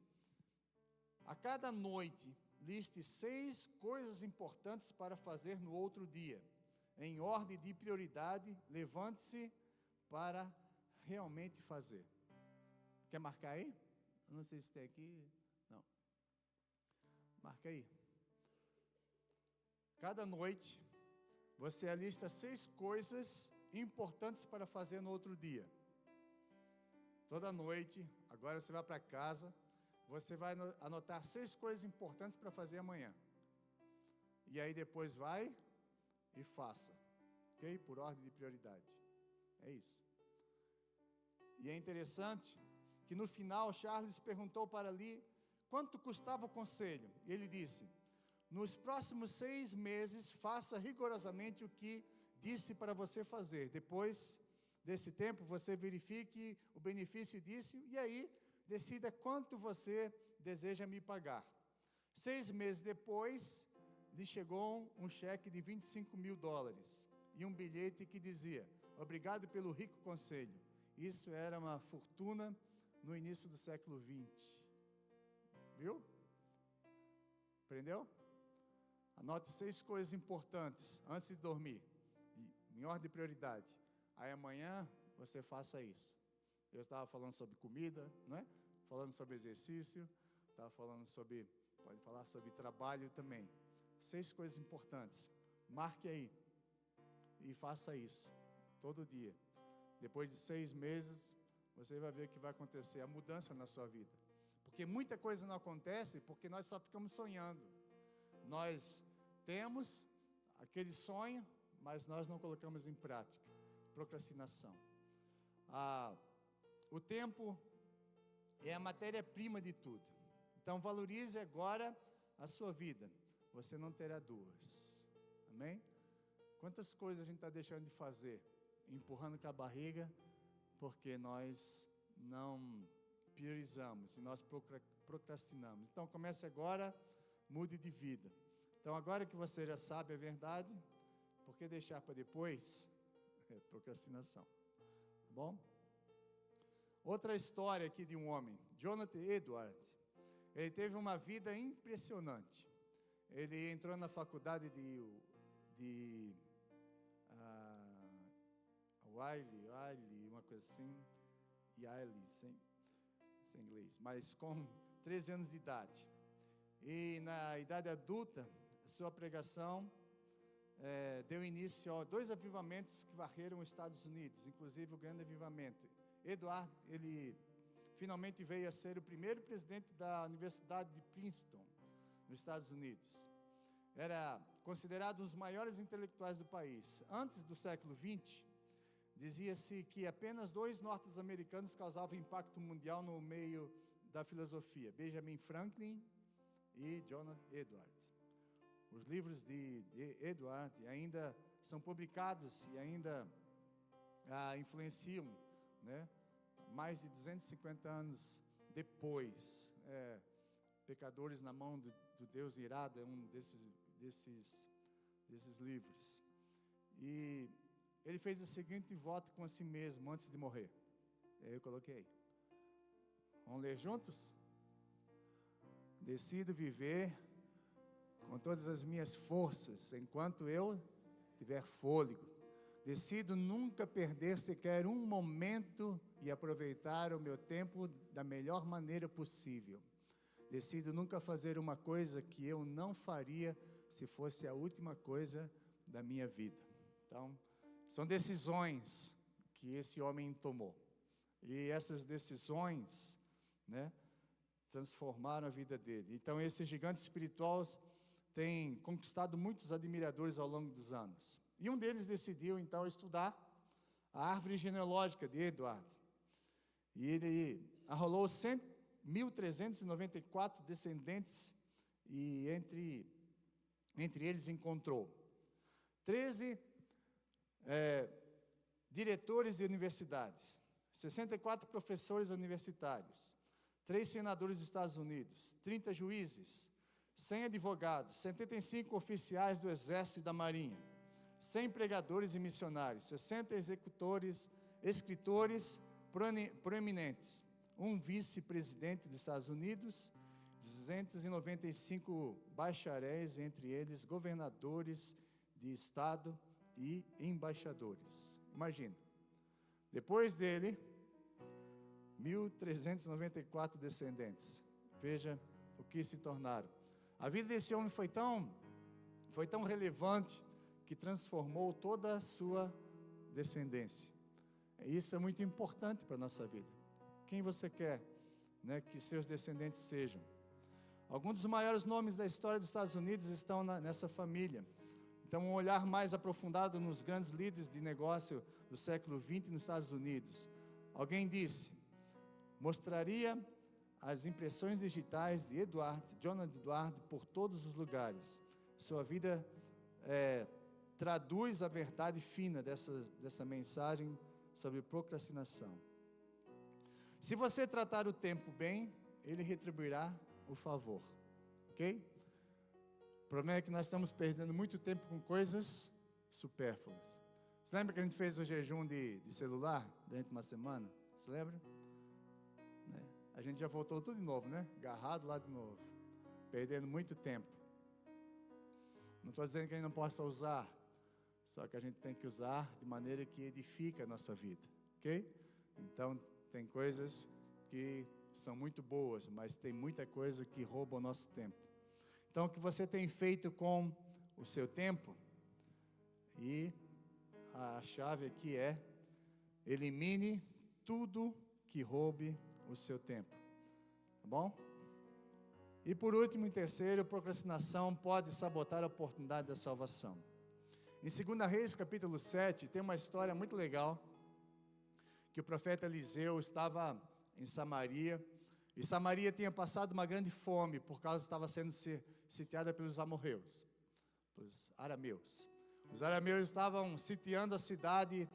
S1: a cada noite, liste 6 coisas importantes para fazer no outro dia. Em ordem de prioridade, levante-se para realmente fazer. Quer marcar aí? Eu não sei se tem aqui. Não. Marca aí. Cada noite, você alista 6 coisas importantes para fazer no outro dia. Toda noite, agora você vai para casa, você vai anotar 6 coisas importantes para fazer amanhã. E aí depois vai e faça, ok? Por ordem de prioridade. É isso. E é interessante que no final Charles perguntou para Lee quanto custava o conselho. E ele disse: nos próximos 6 meses, faça rigorosamente o que disse para você fazer. Depois desse tempo, você verifique o benefício disso e aí decida quanto você deseja me pagar. 6 meses depois, lhe chegou um cheque de $25.000 e um bilhete que dizia: obrigado pelo rico conselho. Isso era uma fortuna no início do século XX. Viu? Aprendeu? Anote 6 coisas importantes antes de dormir, em ordem de prioridade. Aí amanhã você faça isso. Eu estava falando sobre comida, não é? Falando sobre exercício, estava falando sobre, pode falar sobre trabalho também. 6 coisas importantes. Marque aí e faça isso todo dia. Depois de 6 meses, você vai ver o que vai acontecer, a mudança na sua vida. Porque muita coisa não acontece porque nós só ficamos sonhando. Nós temos aquele sonho, mas nós não colocamos em prática. Procrastinação. O tempo é a matéria-prima de tudo. Então valorize agora a sua vida. Você não terá 2. Amém? Quantas coisas a gente está deixando de fazer, empurrando com a barriga, porque nós não priorizamos e nós procrastinamos. Então comece agora, mude de vida. Então agora que você já sabe a verdade, por que deixar para depois? É procrastinação. Tá bom? Outra história aqui de um homem, Jonathan Edwards. Ele teve uma vida impressionante. Ele entrou na faculdade de Wiley, uma coisa assim, Yale, sem inglês, mas com 13 anos de idade. E na idade adulta, sua pregação deu início a 2 avivamentos que varreram os Estados Unidos, inclusive o grande avivamento. Edward, ele finalmente veio a ser o primeiro presidente da Universidade de Princeton, nos Estados Unidos. Era considerado um dos maiores intelectuais do país. Antes do século XX, dizia-se que apenas 2 norte-americanos causavam impacto mundial no meio da filosofia: Benjamin Franklin e Jonathan Edwards. Os livros de Edward ainda são publicados e ainda influenciam, né? Mais de 250 anos depois. Pecadores na mão do Deus irado é um desses livros. E ele fez o seguinte voto com si mesmo antes de morrer. Eu coloquei. Vamos ler juntos? Decido viver com todas as minhas forças enquanto eu tiver fôlego. Decido nunca perder sequer um momento e aproveitar o meu tempo da melhor maneira possível. Decido nunca fazer uma coisa que eu não faria se fosse a última coisa da minha vida. Então, são decisões que esse homem tomou. E essas decisões, né, transformaram a vida dele. Então, esse gigante espiritual tem conquistado muitos admiradores ao longo dos anos. E um deles decidiu, então, estudar a árvore genealógica de Edward. E ele arrolou 1.394 descendentes e entre eles encontrou 13 diretores de universidades, 64 professores universitários, 3 senadores dos Estados Unidos, 30 juízes, 100 advogados, 75 oficiais do Exército e da Marinha, 100 pregadores e missionários, 60 executores, escritores proeminentes, um vice-presidente dos Estados Unidos, 295 bacharéis, entre eles governadores de estado e embaixadores. Imagina, depois dele, 1.394 descendentes. Veja o que se tornaram. A vida desse homem foi tão relevante que transformou toda a sua descendência. Isso é muito importante para a nossa vida. Quem você quer, né, que seus descendentes sejam? Alguns dos maiores nomes da história dos Estados Unidos estão nessa família. Então, um olhar mais aprofundado nos grandes líderes de negócio do século XX nos Estados Unidos. Alguém disse, mostraria as impressões digitais de Jonathan Edwards por todos os lugares. Sua vida traduz a verdade fina dessa mensagem sobre procrastinação. Se você tratar o tempo bem, ele retribuirá o favor. Ok? O problema é que nós estamos perdendo muito tempo com coisas supérfluas. Você lembra que a gente fez o jejum de celular durante uma semana? Você lembra? A gente já voltou tudo de novo, né? Agarrado lá de novo. Perdendo muito tempo. Não estou dizendo que a gente não possa usar. Só que a gente tem que usar de maneira que edifica a nossa vida. Ok? Então, tem coisas que são muito boas, mas tem muita coisa que rouba o nosso tempo. Então, o que você tem feito com o seu tempo? E a chave aqui é: elimine tudo que roube o seu tempo. Tá bom? E por último, em terceiro, procrastinação pode sabotar a oportunidade da salvação. Em 2 Reis, capítulo 7, tem uma história muito legal, que o profeta Eliseu estava em Samaria, e Samaria tinha passado uma grande fome, por causa que estava sendo sitiada pelos amorreus, pelos arameus. Os arameus estavam sitiando a cidade,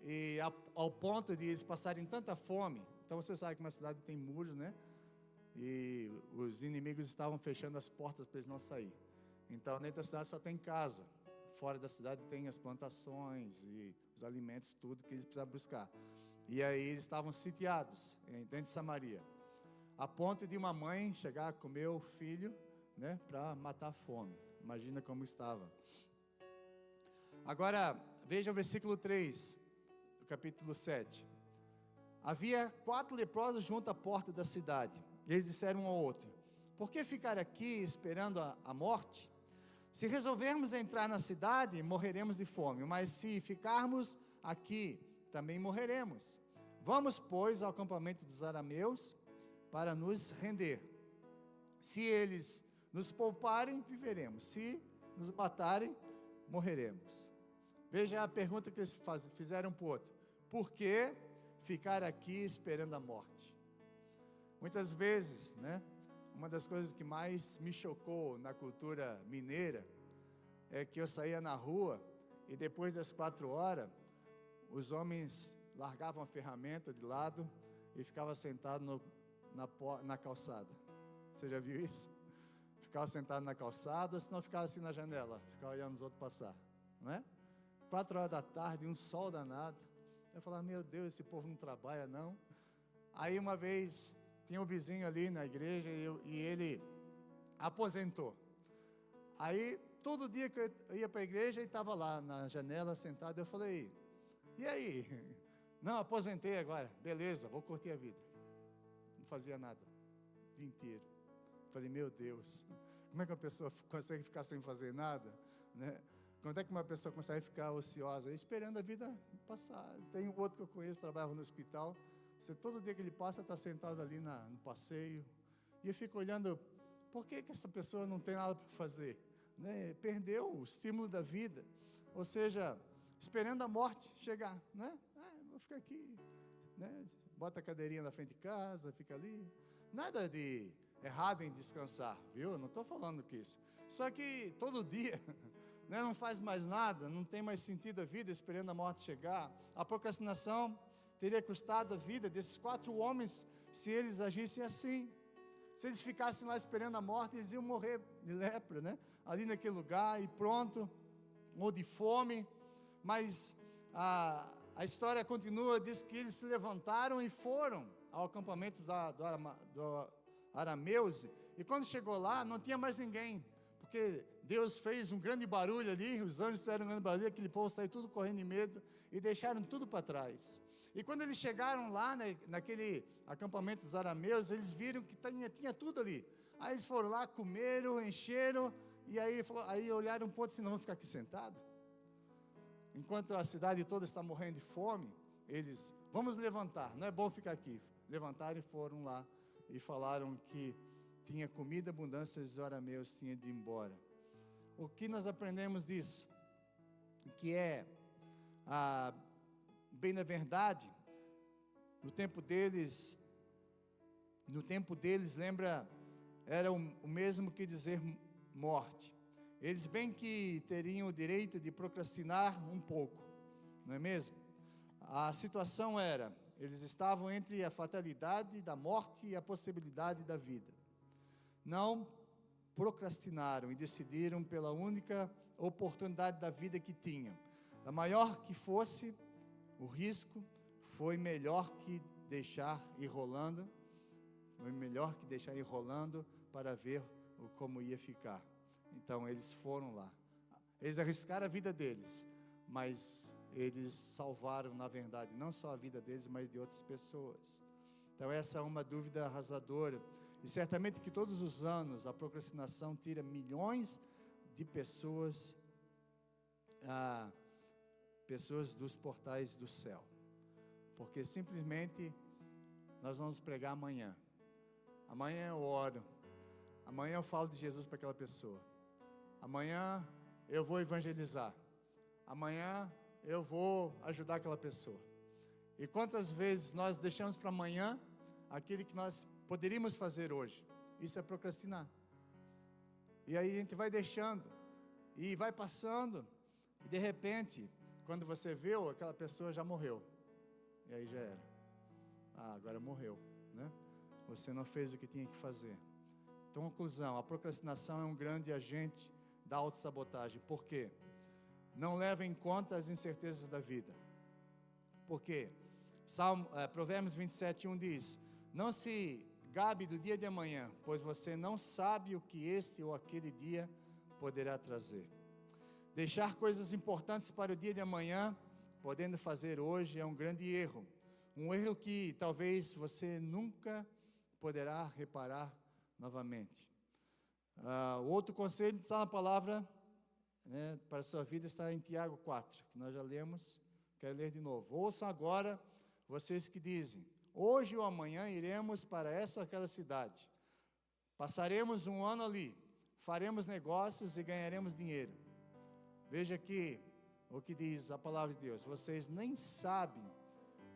S1: e ao ponto de eles passarem tanta fome. Então você sabe que uma cidade tem muros, né? E os inimigos estavam fechando as portas para eles não saírem. Então dentro da cidade só tem casa, fora da cidade tem as plantações e os alimentos, tudo que eles precisavam buscar. E aí eles estavam sitiados dentro de Samaria, a ponto de uma mãe chegar a comer o filho, né, para matar a fome. Imagina como estava. Agora, veja o versículo 3, do capítulo 7. Havia 4 leprosos junto à porta da cidade. Eles disseram um ao outro: por que ficar aqui esperando a morte? Se resolvermos entrar na cidade, morreremos de fome, mas se ficarmos aqui, também morreremos. Vamos, pois, ao acampamento dos arameus para nos render. Se eles nos pouparem, viveremos. Se nos matarem, morreremos. Veja a pergunta que eles fizeram para o outro: por que ficar aqui esperando a morte? Muitas vezes, né, uma das coisas que mais me chocou na cultura mineira é que eu saía na rua e depois das 4 horas, os homens largavam a ferramenta de lado e ficavam sentados na calçada. Você já viu isso? Ficava sentado na calçada, senão ficava assim na janela, ficava olhando os outros passar, não é? 4 horas da tarde, um sol danado. Eu falava, meu Deus, esse povo não trabalha não. Aí uma vez, tinha um vizinho ali na igreja e ele aposentou. Aí, todo dia que eu ia para a igreja, ele estava lá na janela sentado. Eu falei, e aí? Não, aposentei agora, beleza, vou curtir a vida. Não fazia nada, o dia inteiro. Falei, meu Deus, como é que uma pessoa consegue ficar sem fazer nada, né? Quando é que uma pessoa consegue ficar ociosa? Esperando a vida passar. Tem um outro que eu conheço, trabalhava no hospital. Todo dia que ele passa, está sentado ali no passeio. E eu fico olhando, por que essa pessoa não tem nada para fazer? Né? Perdeu o estímulo da vida. Ou seja, esperando a morte chegar, né? Vou ficar aqui, né? Bota a cadeirinha na frente de casa, fica ali. Nada de errado em descansar, viu? Eu não estou falando que isso. Só que todo dia né, não faz mais nada, não tem mais sentido a vida, esperando a morte chegar. A procrastinação teria custado a vida desses 4 homens, se eles agissem assim. Se eles ficassem lá esperando a morte, eles iam morrer de lepra, né? Ali naquele lugar, e pronto, ou de fome. Mas a história continua, diz que eles se levantaram e foram ao acampamento do Arameus, e quando chegou lá, não tinha mais ninguém, porque Deus fez um grande barulho ali, os anjos fizeram um grande barulho, aquele povo saiu tudo correndo de medo, e deixaram tudo para trás. E quando eles chegaram lá, naquele acampamento dos arameus, eles viram que tinha tudo ali. Aí eles foram lá, comeram, encheram, e aí olharam um pouco e disseram, não vamos ficar aqui sentados? Enquanto a cidade toda está morrendo de fome, eles, vamos levantar, não é bom ficar aqui. Levantaram e foram lá, e falaram que tinha comida, abundância, os arameus tinham de ir embora. O que nós aprendemos disso? Que bem na verdade, no tempo deles, lembra, era o mesmo que dizer morte. Eles bem que teriam o direito de procrastinar um pouco, não é mesmo? A situação era, eles estavam entre a fatalidade da morte e a possibilidade da vida. Não procrastinaram e decidiram pela única oportunidade da vida que tinham. A maior que fosse o risco, foi melhor que deixar ir rolando, para ver como ia ficar. Então eles foram lá, eles arriscaram a vida deles, mas eles salvaram, na verdade, não só a vida deles, mas de outras pessoas. Então essa é uma dúvida arrasadora, e certamente que todos os anos a procrastinação tira milhões de pessoas, pessoas dos portais do céu, porque simplesmente nós vamos pregar amanhã eu oro, amanhã eu falo de Jesus para aquela pessoa, amanhã eu vou evangelizar, amanhã eu vou ajudar aquela pessoa. E quantas vezes nós deixamos para amanhã aquilo que nós poderíamos fazer hoje? Isso é procrastinar. E aí a gente vai deixando, e vai passando, e de repente, quando você viu, aquela pessoa já morreu, e aí já era. Agora morreu, né? Você não fez o que tinha que fazer. Então, conclusão, a procrastinação é um grande agente da autossabotagem. Por quê? Não leva em conta as incertezas da vida. Por quê? Provérbios 27:1 diz, não se gabe do dia de amanhã, pois você não sabe o que este ou aquele dia poderá trazer. Deixar coisas importantes para o dia de amanhã, podendo fazer hoje, é um grande erro. Um erro que talvez você nunca poderá reparar novamente. O outro conselho está na palavra, né, para a sua vida, está em Tiago 4, que nós já lemos, quero ler de novo. Ouçam agora, vocês que dizem, hoje ou amanhã iremos para essa ou aquela cidade, passaremos um ano ali, faremos negócios e ganharemos dinheiro. Veja aqui o que diz a palavra de Deus, vocês nem sabem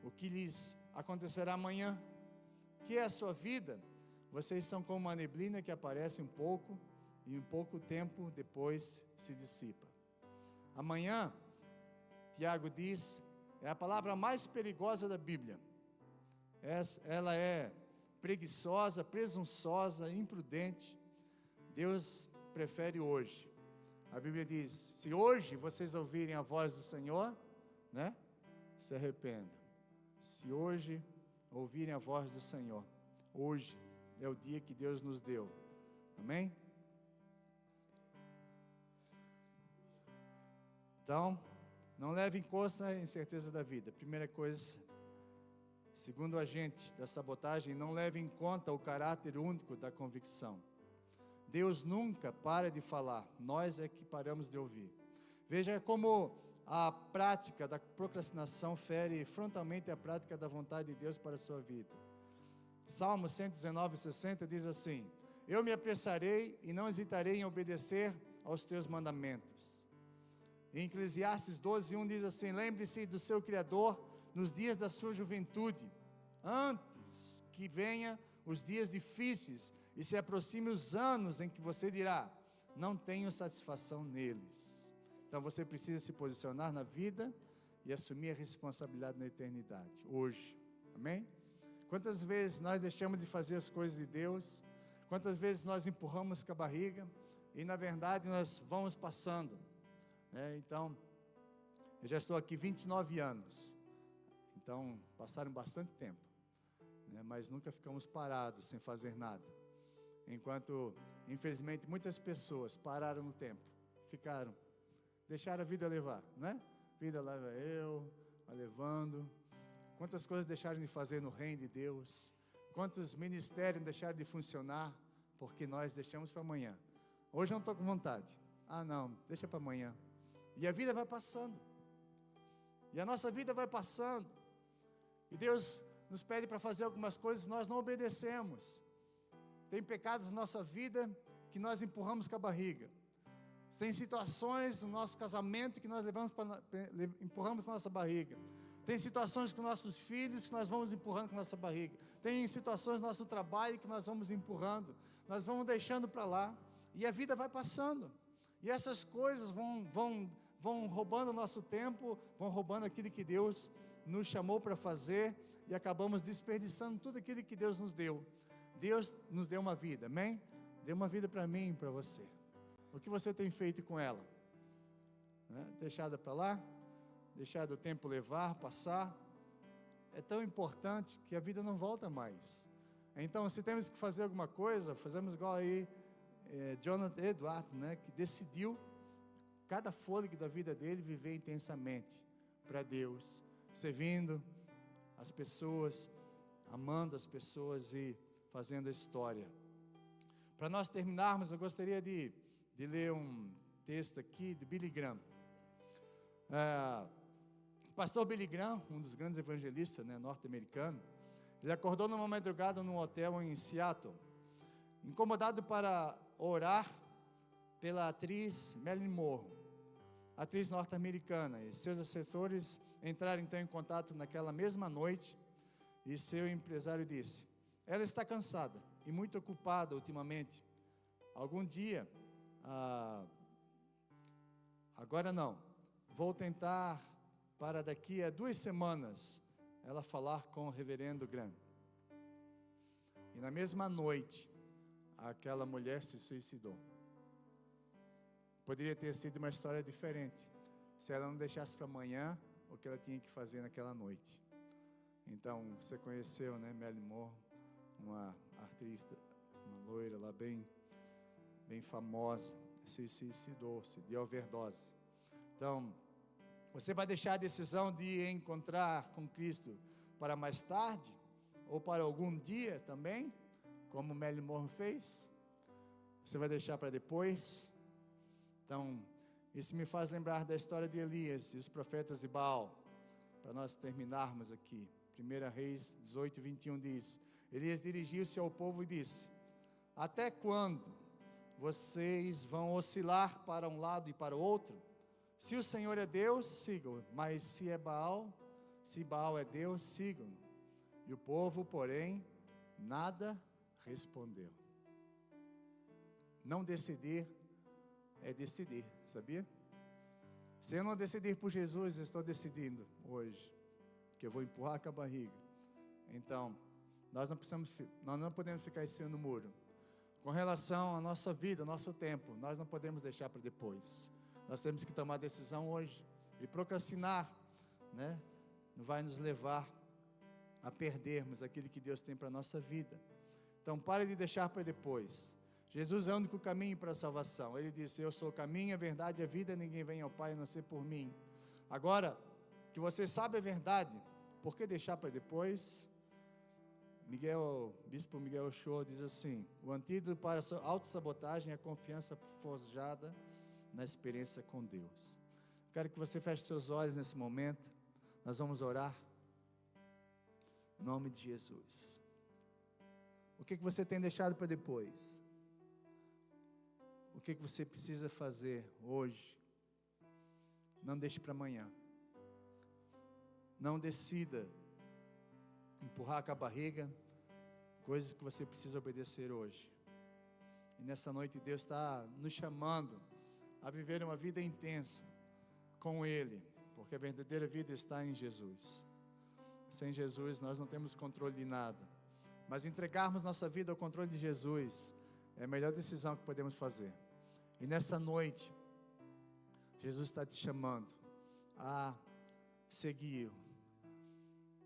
S1: o que lhes acontecerá amanhã, que é a sua vida. Vocês são como uma neblina que aparece um pouco, e em pouco tempo depois se dissipa. Amanhã, Tiago diz, é a palavra mais perigosa da Bíblia. Ela é preguiçosa, presunçosa, imprudente. Deus prefere hoje. A Bíblia diz, se hoje vocês ouvirem a voz do Senhor, né, se arrependam. Se hoje ouvirem a voz do Senhor, hoje é o dia que Deus nos deu. Amém? Então, não leve em conta a incerteza da vida. Primeira coisa, segundo agente da sabotagem, não leve em conta o caráter único da convicção. Deus nunca para de falar, nós é que paramos de ouvir. Veja como a prática da procrastinação fere frontalmente a prática da vontade de Deus para a sua vida. Salmo 119:60 diz assim, eu me apressarei e não hesitarei em obedecer aos teus mandamentos. Em Eclesiastes 12:1 diz assim, lembre-se do seu Criador nos dias da sua juventude, antes que venha os dias difíceis e se aproxime os anos em que você dirá, não tenho satisfação neles. Então você precisa se posicionar na vida e assumir a responsabilidade na eternidade, hoje, amém? Quantas vezes nós deixamos de fazer as coisas de Deus, quantas vezes nós empurramos com a barriga, e na verdade nós vamos passando, né? Então, eu já estou aqui 29 anos, então passaram bastante tempo, né? Mas nunca ficamos parados sem fazer nada, enquanto infelizmente muitas pessoas pararam no tempo, ficaram, deixaram a vida levar, né? A vida leva vai levando. Quantas coisas deixaram de fazer no reino de Deus, quantos ministérios deixaram de funcionar, porque nós deixamos para amanhã. Hoje eu não estou com vontade, não, deixa para amanhã, e a vida vai passando, e a nossa vida vai passando, e Deus nos pede para fazer algumas coisas, nós não obedecemos. Tem pecados na nossa vida que nós empurramos com a barriga, tem situações no nosso casamento que nós empurramos com a nossa barriga, tem situações com nossos filhos que nós vamos empurrando com a nossa barriga, tem situações no nosso trabalho que nós vamos empurrando, nós vamos deixando para lá, e a vida vai passando, e essas coisas vão roubando o nosso tempo, vão roubando aquilo que Deus nos chamou para fazer, e acabamos desperdiçando tudo aquilo que Deus nos deu. Deus nos deu uma vida, amém? Deu uma vida para mim e para você. O que você tem feito com ela? Deixada para lá? Deixado o tempo levar, passar? É tão importante que a vida não volta mais. Então, se temos que fazer alguma coisa, fazemos igual aí Jonathan Edwards, né, que decidiu, cada fôlego da vida dele, viver intensamente para Deus, servindo as pessoas, amando as pessoas e fazendo a história. Para nós terminarmos, eu gostaria de ler um texto aqui de Billy Graham. O pastor Billy Graham, um dos grandes evangelistas, né, norte-americano, ele acordou numa madrugada num hotel em Seattle, incomodado para orar pela atriz Marilyn Monroe, atriz norte-americana, e seus assessores entraram então em contato naquela mesma noite, e seu empresário disse: ela está cansada e muito ocupada ultimamente, algum dia, agora não, vou tentar para daqui a 2 semanas, ela falar com o reverendo Graham. E na mesma noite, aquela mulher se suicidou. Poderia ter sido uma história diferente, se ela não deixasse para amanhã o que ela tinha que fazer naquela noite. Então, você conheceu, né, Marilyn Monroe, uma artista, uma loira lá bem famosa, se suicidou, se deu overdose. Então, você vai deixar a decisão de encontrar com Cristo para mais tarde, ou para algum dia também, como Marilyn Monroe fez? Você vai deixar para depois? Então, isso me faz lembrar da história de Elias e os profetas de Baal, para nós terminarmos aqui. 1 Reis 18, 21 diz: Elias dirigiu-se ao povo e disse: até quando vocês vão oscilar para um lado e para o outro? Se o Senhor é Deus, sigam, mas se Baal é Deus, sigam. E o povo, porém, nada respondeu. Não decidir é decidir, sabia? Se eu não decidir por Jesus, eu estou decidindo hoje que eu vou empurrar com a barriga. Então, nós não podemos ficar em cima do muro. Com relação à nossa vida, ao nosso tempo, nós não podemos deixar para depois. Nós temos que tomar decisão hoje. E procrastinar, né, não vai nos levar a perdermos aquilo que Deus tem para a nossa vida. Então, pare de deixar para depois. Jesus é o único caminho para a salvação. Ele disse: eu sou o caminho, a verdade e a vida, ninguém vem ao Pai a não ser por mim. Agora, que você sabe a verdade, por que deixar para depois? Bispo Miguel Ochoa diz assim: o antídoto para a autossabotagem é a confiança forjada na experiência com Deus. Quero que você feche seus olhos nesse momento. Nós vamos orar em nome de Jesus. O que você tem deixado para depois? O que você precisa fazer hoje? Não deixe para amanhã. Não decida empurrar com a barriga coisas que você precisa obedecer hoje. E nessa noite Deus está nos chamando a viver uma vida intensa, com Ele, porque a verdadeira vida está em Jesus. Sem Jesus nós não temos controle de nada, mas entregarmos nossa vida ao controle de Jesus é a melhor decisão que podemos fazer. E nessa noite, Jesus está te chamando a seguir,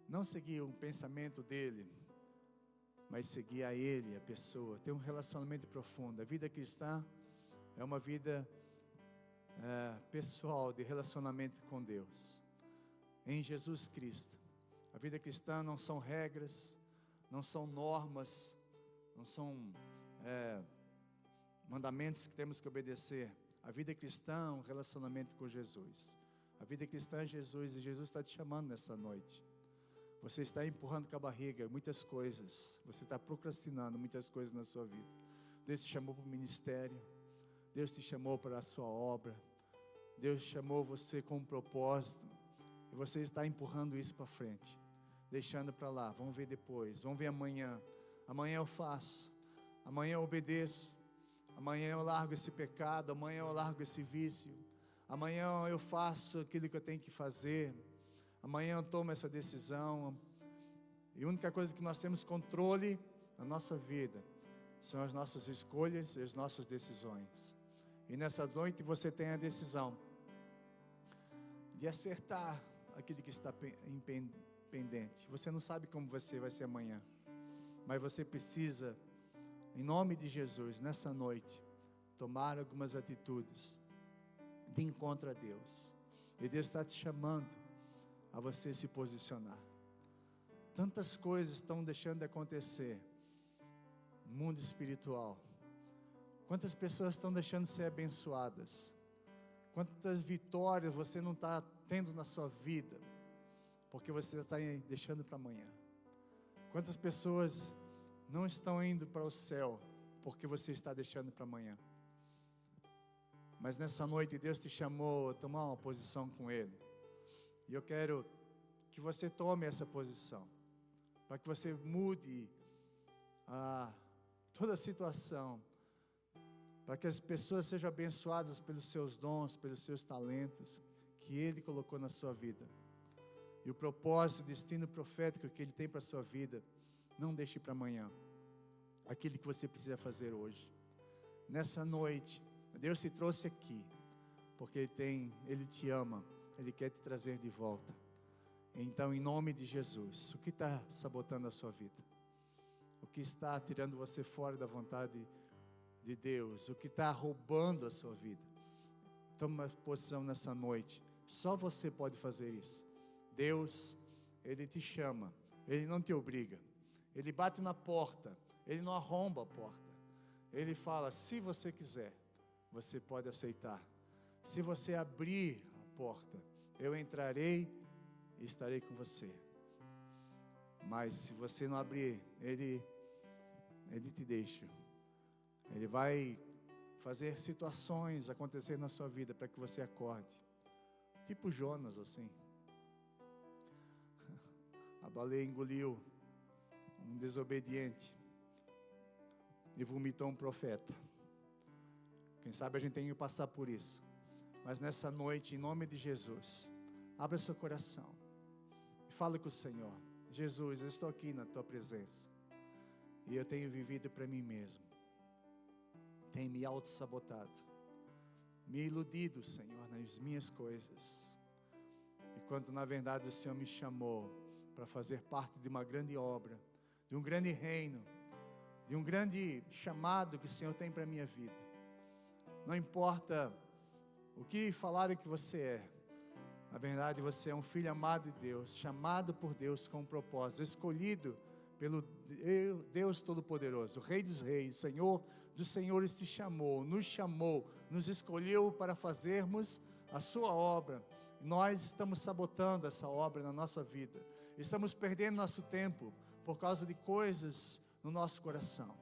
S1: não seguir um pensamento dele, mas seguir a Ele, a pessoa, ter um relacionamento profundo. A vida cristã é uma vida pessoal, de relacionamento com Deus, em Jesus Cristo. A vida cristã não são regras, não são normas, não são mandamentos que temos que obedecer. A vida cristã é um relacionamento com Jesus. A vida cristã é Jesus, e Jesus está te chamando nessa noite. Você está empurrando com a barriga muitas coisas, você está procrastinando muitas coisas na sua vida. Deus te chamou para o ministério, Deus te chamou para a sua obra, Deus chamou você com um propósito, e você está empurrando isso para frente, deixando para lá. Vamos ver depois, vamos ver amanhã. Amanhã eu faço, amanhã eu obedeço, amanhã eu largo esse pecado, amanhã eu largo esse vício, amanhã eu faço aquilo que eu tenho que fazer, amanhã eu tomo essa decisão. E a única coisa que nós temos controle na nossa vida são as nossas escolhas e as nossas decisões. E nessa noite você tem a decisão de acertar aquilo que está pendente. Você não sabe como você vai ser amanhã, mas você precisa, em nome de Jesus, nessa noite, tomar algumas atitudes de encontro a Deus. E Deus está te chamando a você se posicionar. Tantas coisas estão deixando de acontecer no mundo espiritual. Quantas pessoas estão deixando de ser abençoadas? Quantas vitórias você não está tendo na sua vida, porque você está deixando para amanhã? Quantas pessoas não estão indo para o céu, porque você está deixando para amanhã? Mas nessa noite Deus te chamou a tomar uma posição com Ele. E eu quero que você tome essa posição, para que você mude toda a situação, para que as pessoas sejam abençoadas pelos seus dons, pelos seus talentos que Ele colocou na sua vida. E o propósito, o destino profético que Ele tem para a sua vida, não deixe para amanhã aquilo que você precisa fazer hoje. Nessa noite, Deus te trouxe aqui porque Ele te ama, Ele quer te trazer de volta. Então, em nome de Jesus, o que está sabotando a sua vida? O que está tirando você fora da vontade de Deus? O que está roubando a sua vida? Tome uma posição nessa noite. Só você pode fazer isso. Deus, Ele te chama, Ele não te obriga. Ele bate na porta, Ele não arromba a porta. Ele fala: se você quiser, você pode aceitar. Se você abrir a porta, eu entrarei e estarei com você. Mas se você não abrir, Ele te deixa. Ele vai fazer situações acontecer na sua vida para que você acorde. Tipo Jonas, assim. A baleia engoliu um desobediente e vomitou um profeta. Quem sabe a gente tem que passar por isso. Mas nessa noite, em nome de Jesus, abra seu coração e fale com o Senhor: Jesus, eu estou aqui na Tua presença e eu tenho vivido para mim mesmo. Tenho me auto-sabotado, me iludido, Senhor, nas minhas coisas, enquanto na verdade o Senhor me chamou para fazer parte de uma grande obra, de um grande reino, de um grande chamado que o Senhor tem para a minha vida. Não importa o que falarem que você é, na verdade você é um filho amado de Deus, chamado por Deus com um propósito, escolhido pelo Deus Todo-Poderoso, o Rei dos Reis, Senhor dos Senhores te chamou, nos escolheu para fazermos a sua obra. Nós estamos sabotando essa obra na nossa vida, estamos perdendo nosso tempo por causa de coisas no nosso coração,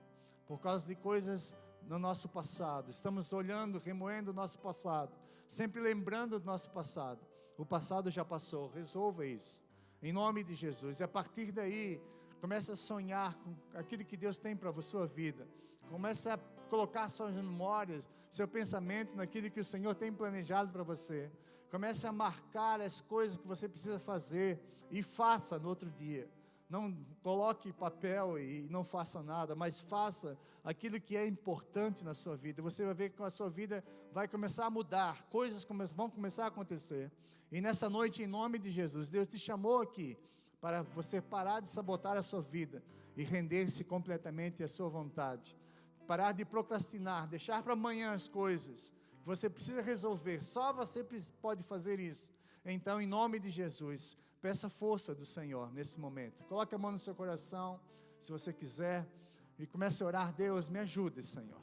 S1: por causa de coisas no nosso passado. Estamos olhando, remoendo o nosso passado, sempre lembrando do nosso passado. O passado já passou, resolva isso, em nome de Jesus. E a partir daí, comece a sonhar com aquilo que Deus tem para a sua vida. Comece a colocar suas memórias, seu pensamento naquilo que o Senhor tem planejado para você. Comece a marcar as coisas que você precisa fazer e faça no outro dia. Não coloque papel e não faça nada, mas faça aquilo que é importante na sua vida. Você vai ver que a sua vida vai começar a mudar, coisas vão começar a acontecer. E nessa noite, em nome de Jesus, Deus te chamou aqui para você parar de sabotar a sua vida e render-se completamente à sua vontade. Parar de procrastinar, deixar para amanhã as coisas que você precisa resolver. Só você pode fazer isso. Então, em nome de Jesus, peça força do Senhor nesse momento. Coloque a mão no seu coração, se você quiser, e comece a orar. Deus, me ajude, Senhor.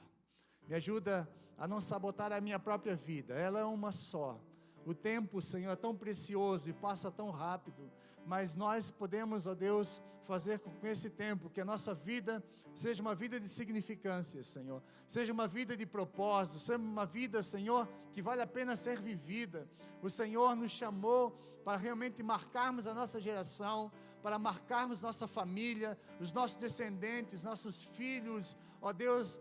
S1: Me ajuda a não sabotar a minha própria vida. Ela é uma só. O tempo, Senhor, é tão precioso e passa tão rápido. Mas nós podemos, ó Deus, fazer com esse tempo que a nossa vida seja uma vida de significância, Senhor. Seja uma vida de propósito, seja uma vida, Senhor, que vale a pena ser vivida. O Senhor nos chamou para realmente marcarmos a nossa geração, para marcarmos nossa família, os nossos descendentes, nossos filhos. Ó Deus,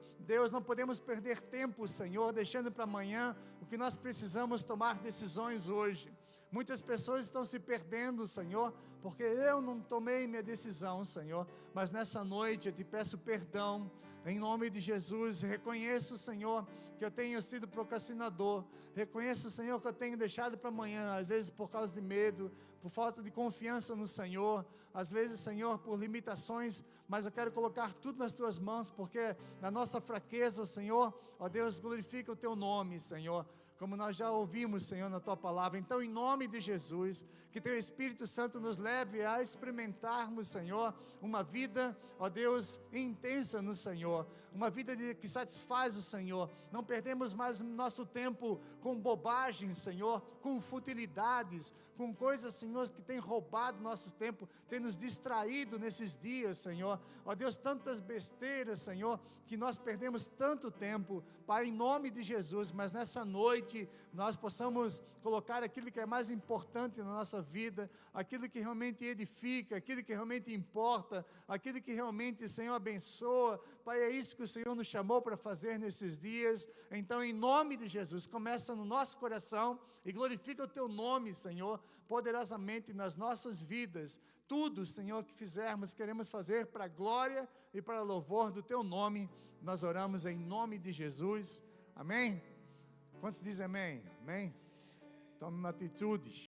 S1: não podemos perder tempo, Senhor, deixando para amanhã o que nós precisamos tomar decisões hoje. Muitas pessoas estão se perdendo, Senhor, porque eu não tomei minha decisão, Senhor. Mas nessa noite eu te peço perdão, em nome de Jesus. Reconheço, Senhor, que eu tenho sido procrastinador. Reconheço, Senhor, que eu tenho deixado para amanhã, às vezes por causa de medo, por falta de confiança no Senhor, às vezes, Senhor, por limitações, mas eu quero colocar tudo nas Tuas mãos, porque na nossa fraqueza, Senhor, ó Deus, glorifica o Teu nome, Senhor, como nós já ouvimos, Senhor, na Tua palavra. Então, em nome de Jesus, que Teu Espírito Santo nos leve a experimentarmos, Senhor, uma vida, ó Deus, intensa no Senhor, uma vida que satisfaz o Senhor. Não perdemos mais nosso tempo com bobagem, Senhor, com futilidades, com coisas, Senhor, que tem roubado nosso tempo, tem nos distraído nesses dias, Senhor. Ó Deus, tantas besteiras, Senhor, que nós perdemos tanto tempo, Pai, em nome de Jesus. Mas nessa noite nós possamos colocar aquilo que é mais importante na nossa vida, aquilo que realmente edifica, aquilo que realmente importa, aquilo que realmente, Senhor, abençoa. Pai, é isso que o Senhor nos chamou para fazer nesses dias. Então, em nome de Jesus, começa no nosso coração e glorifica o Teu nome, Senhor, poderosamente nas nossas vidas. Tudo, Senhor, que fizermos, queremos fazer para a glória e para o louvor do Teu nome. Nós oramos em nome de Jesus. Amém? Quantos dizem amém? Amém? Tome uma atitude.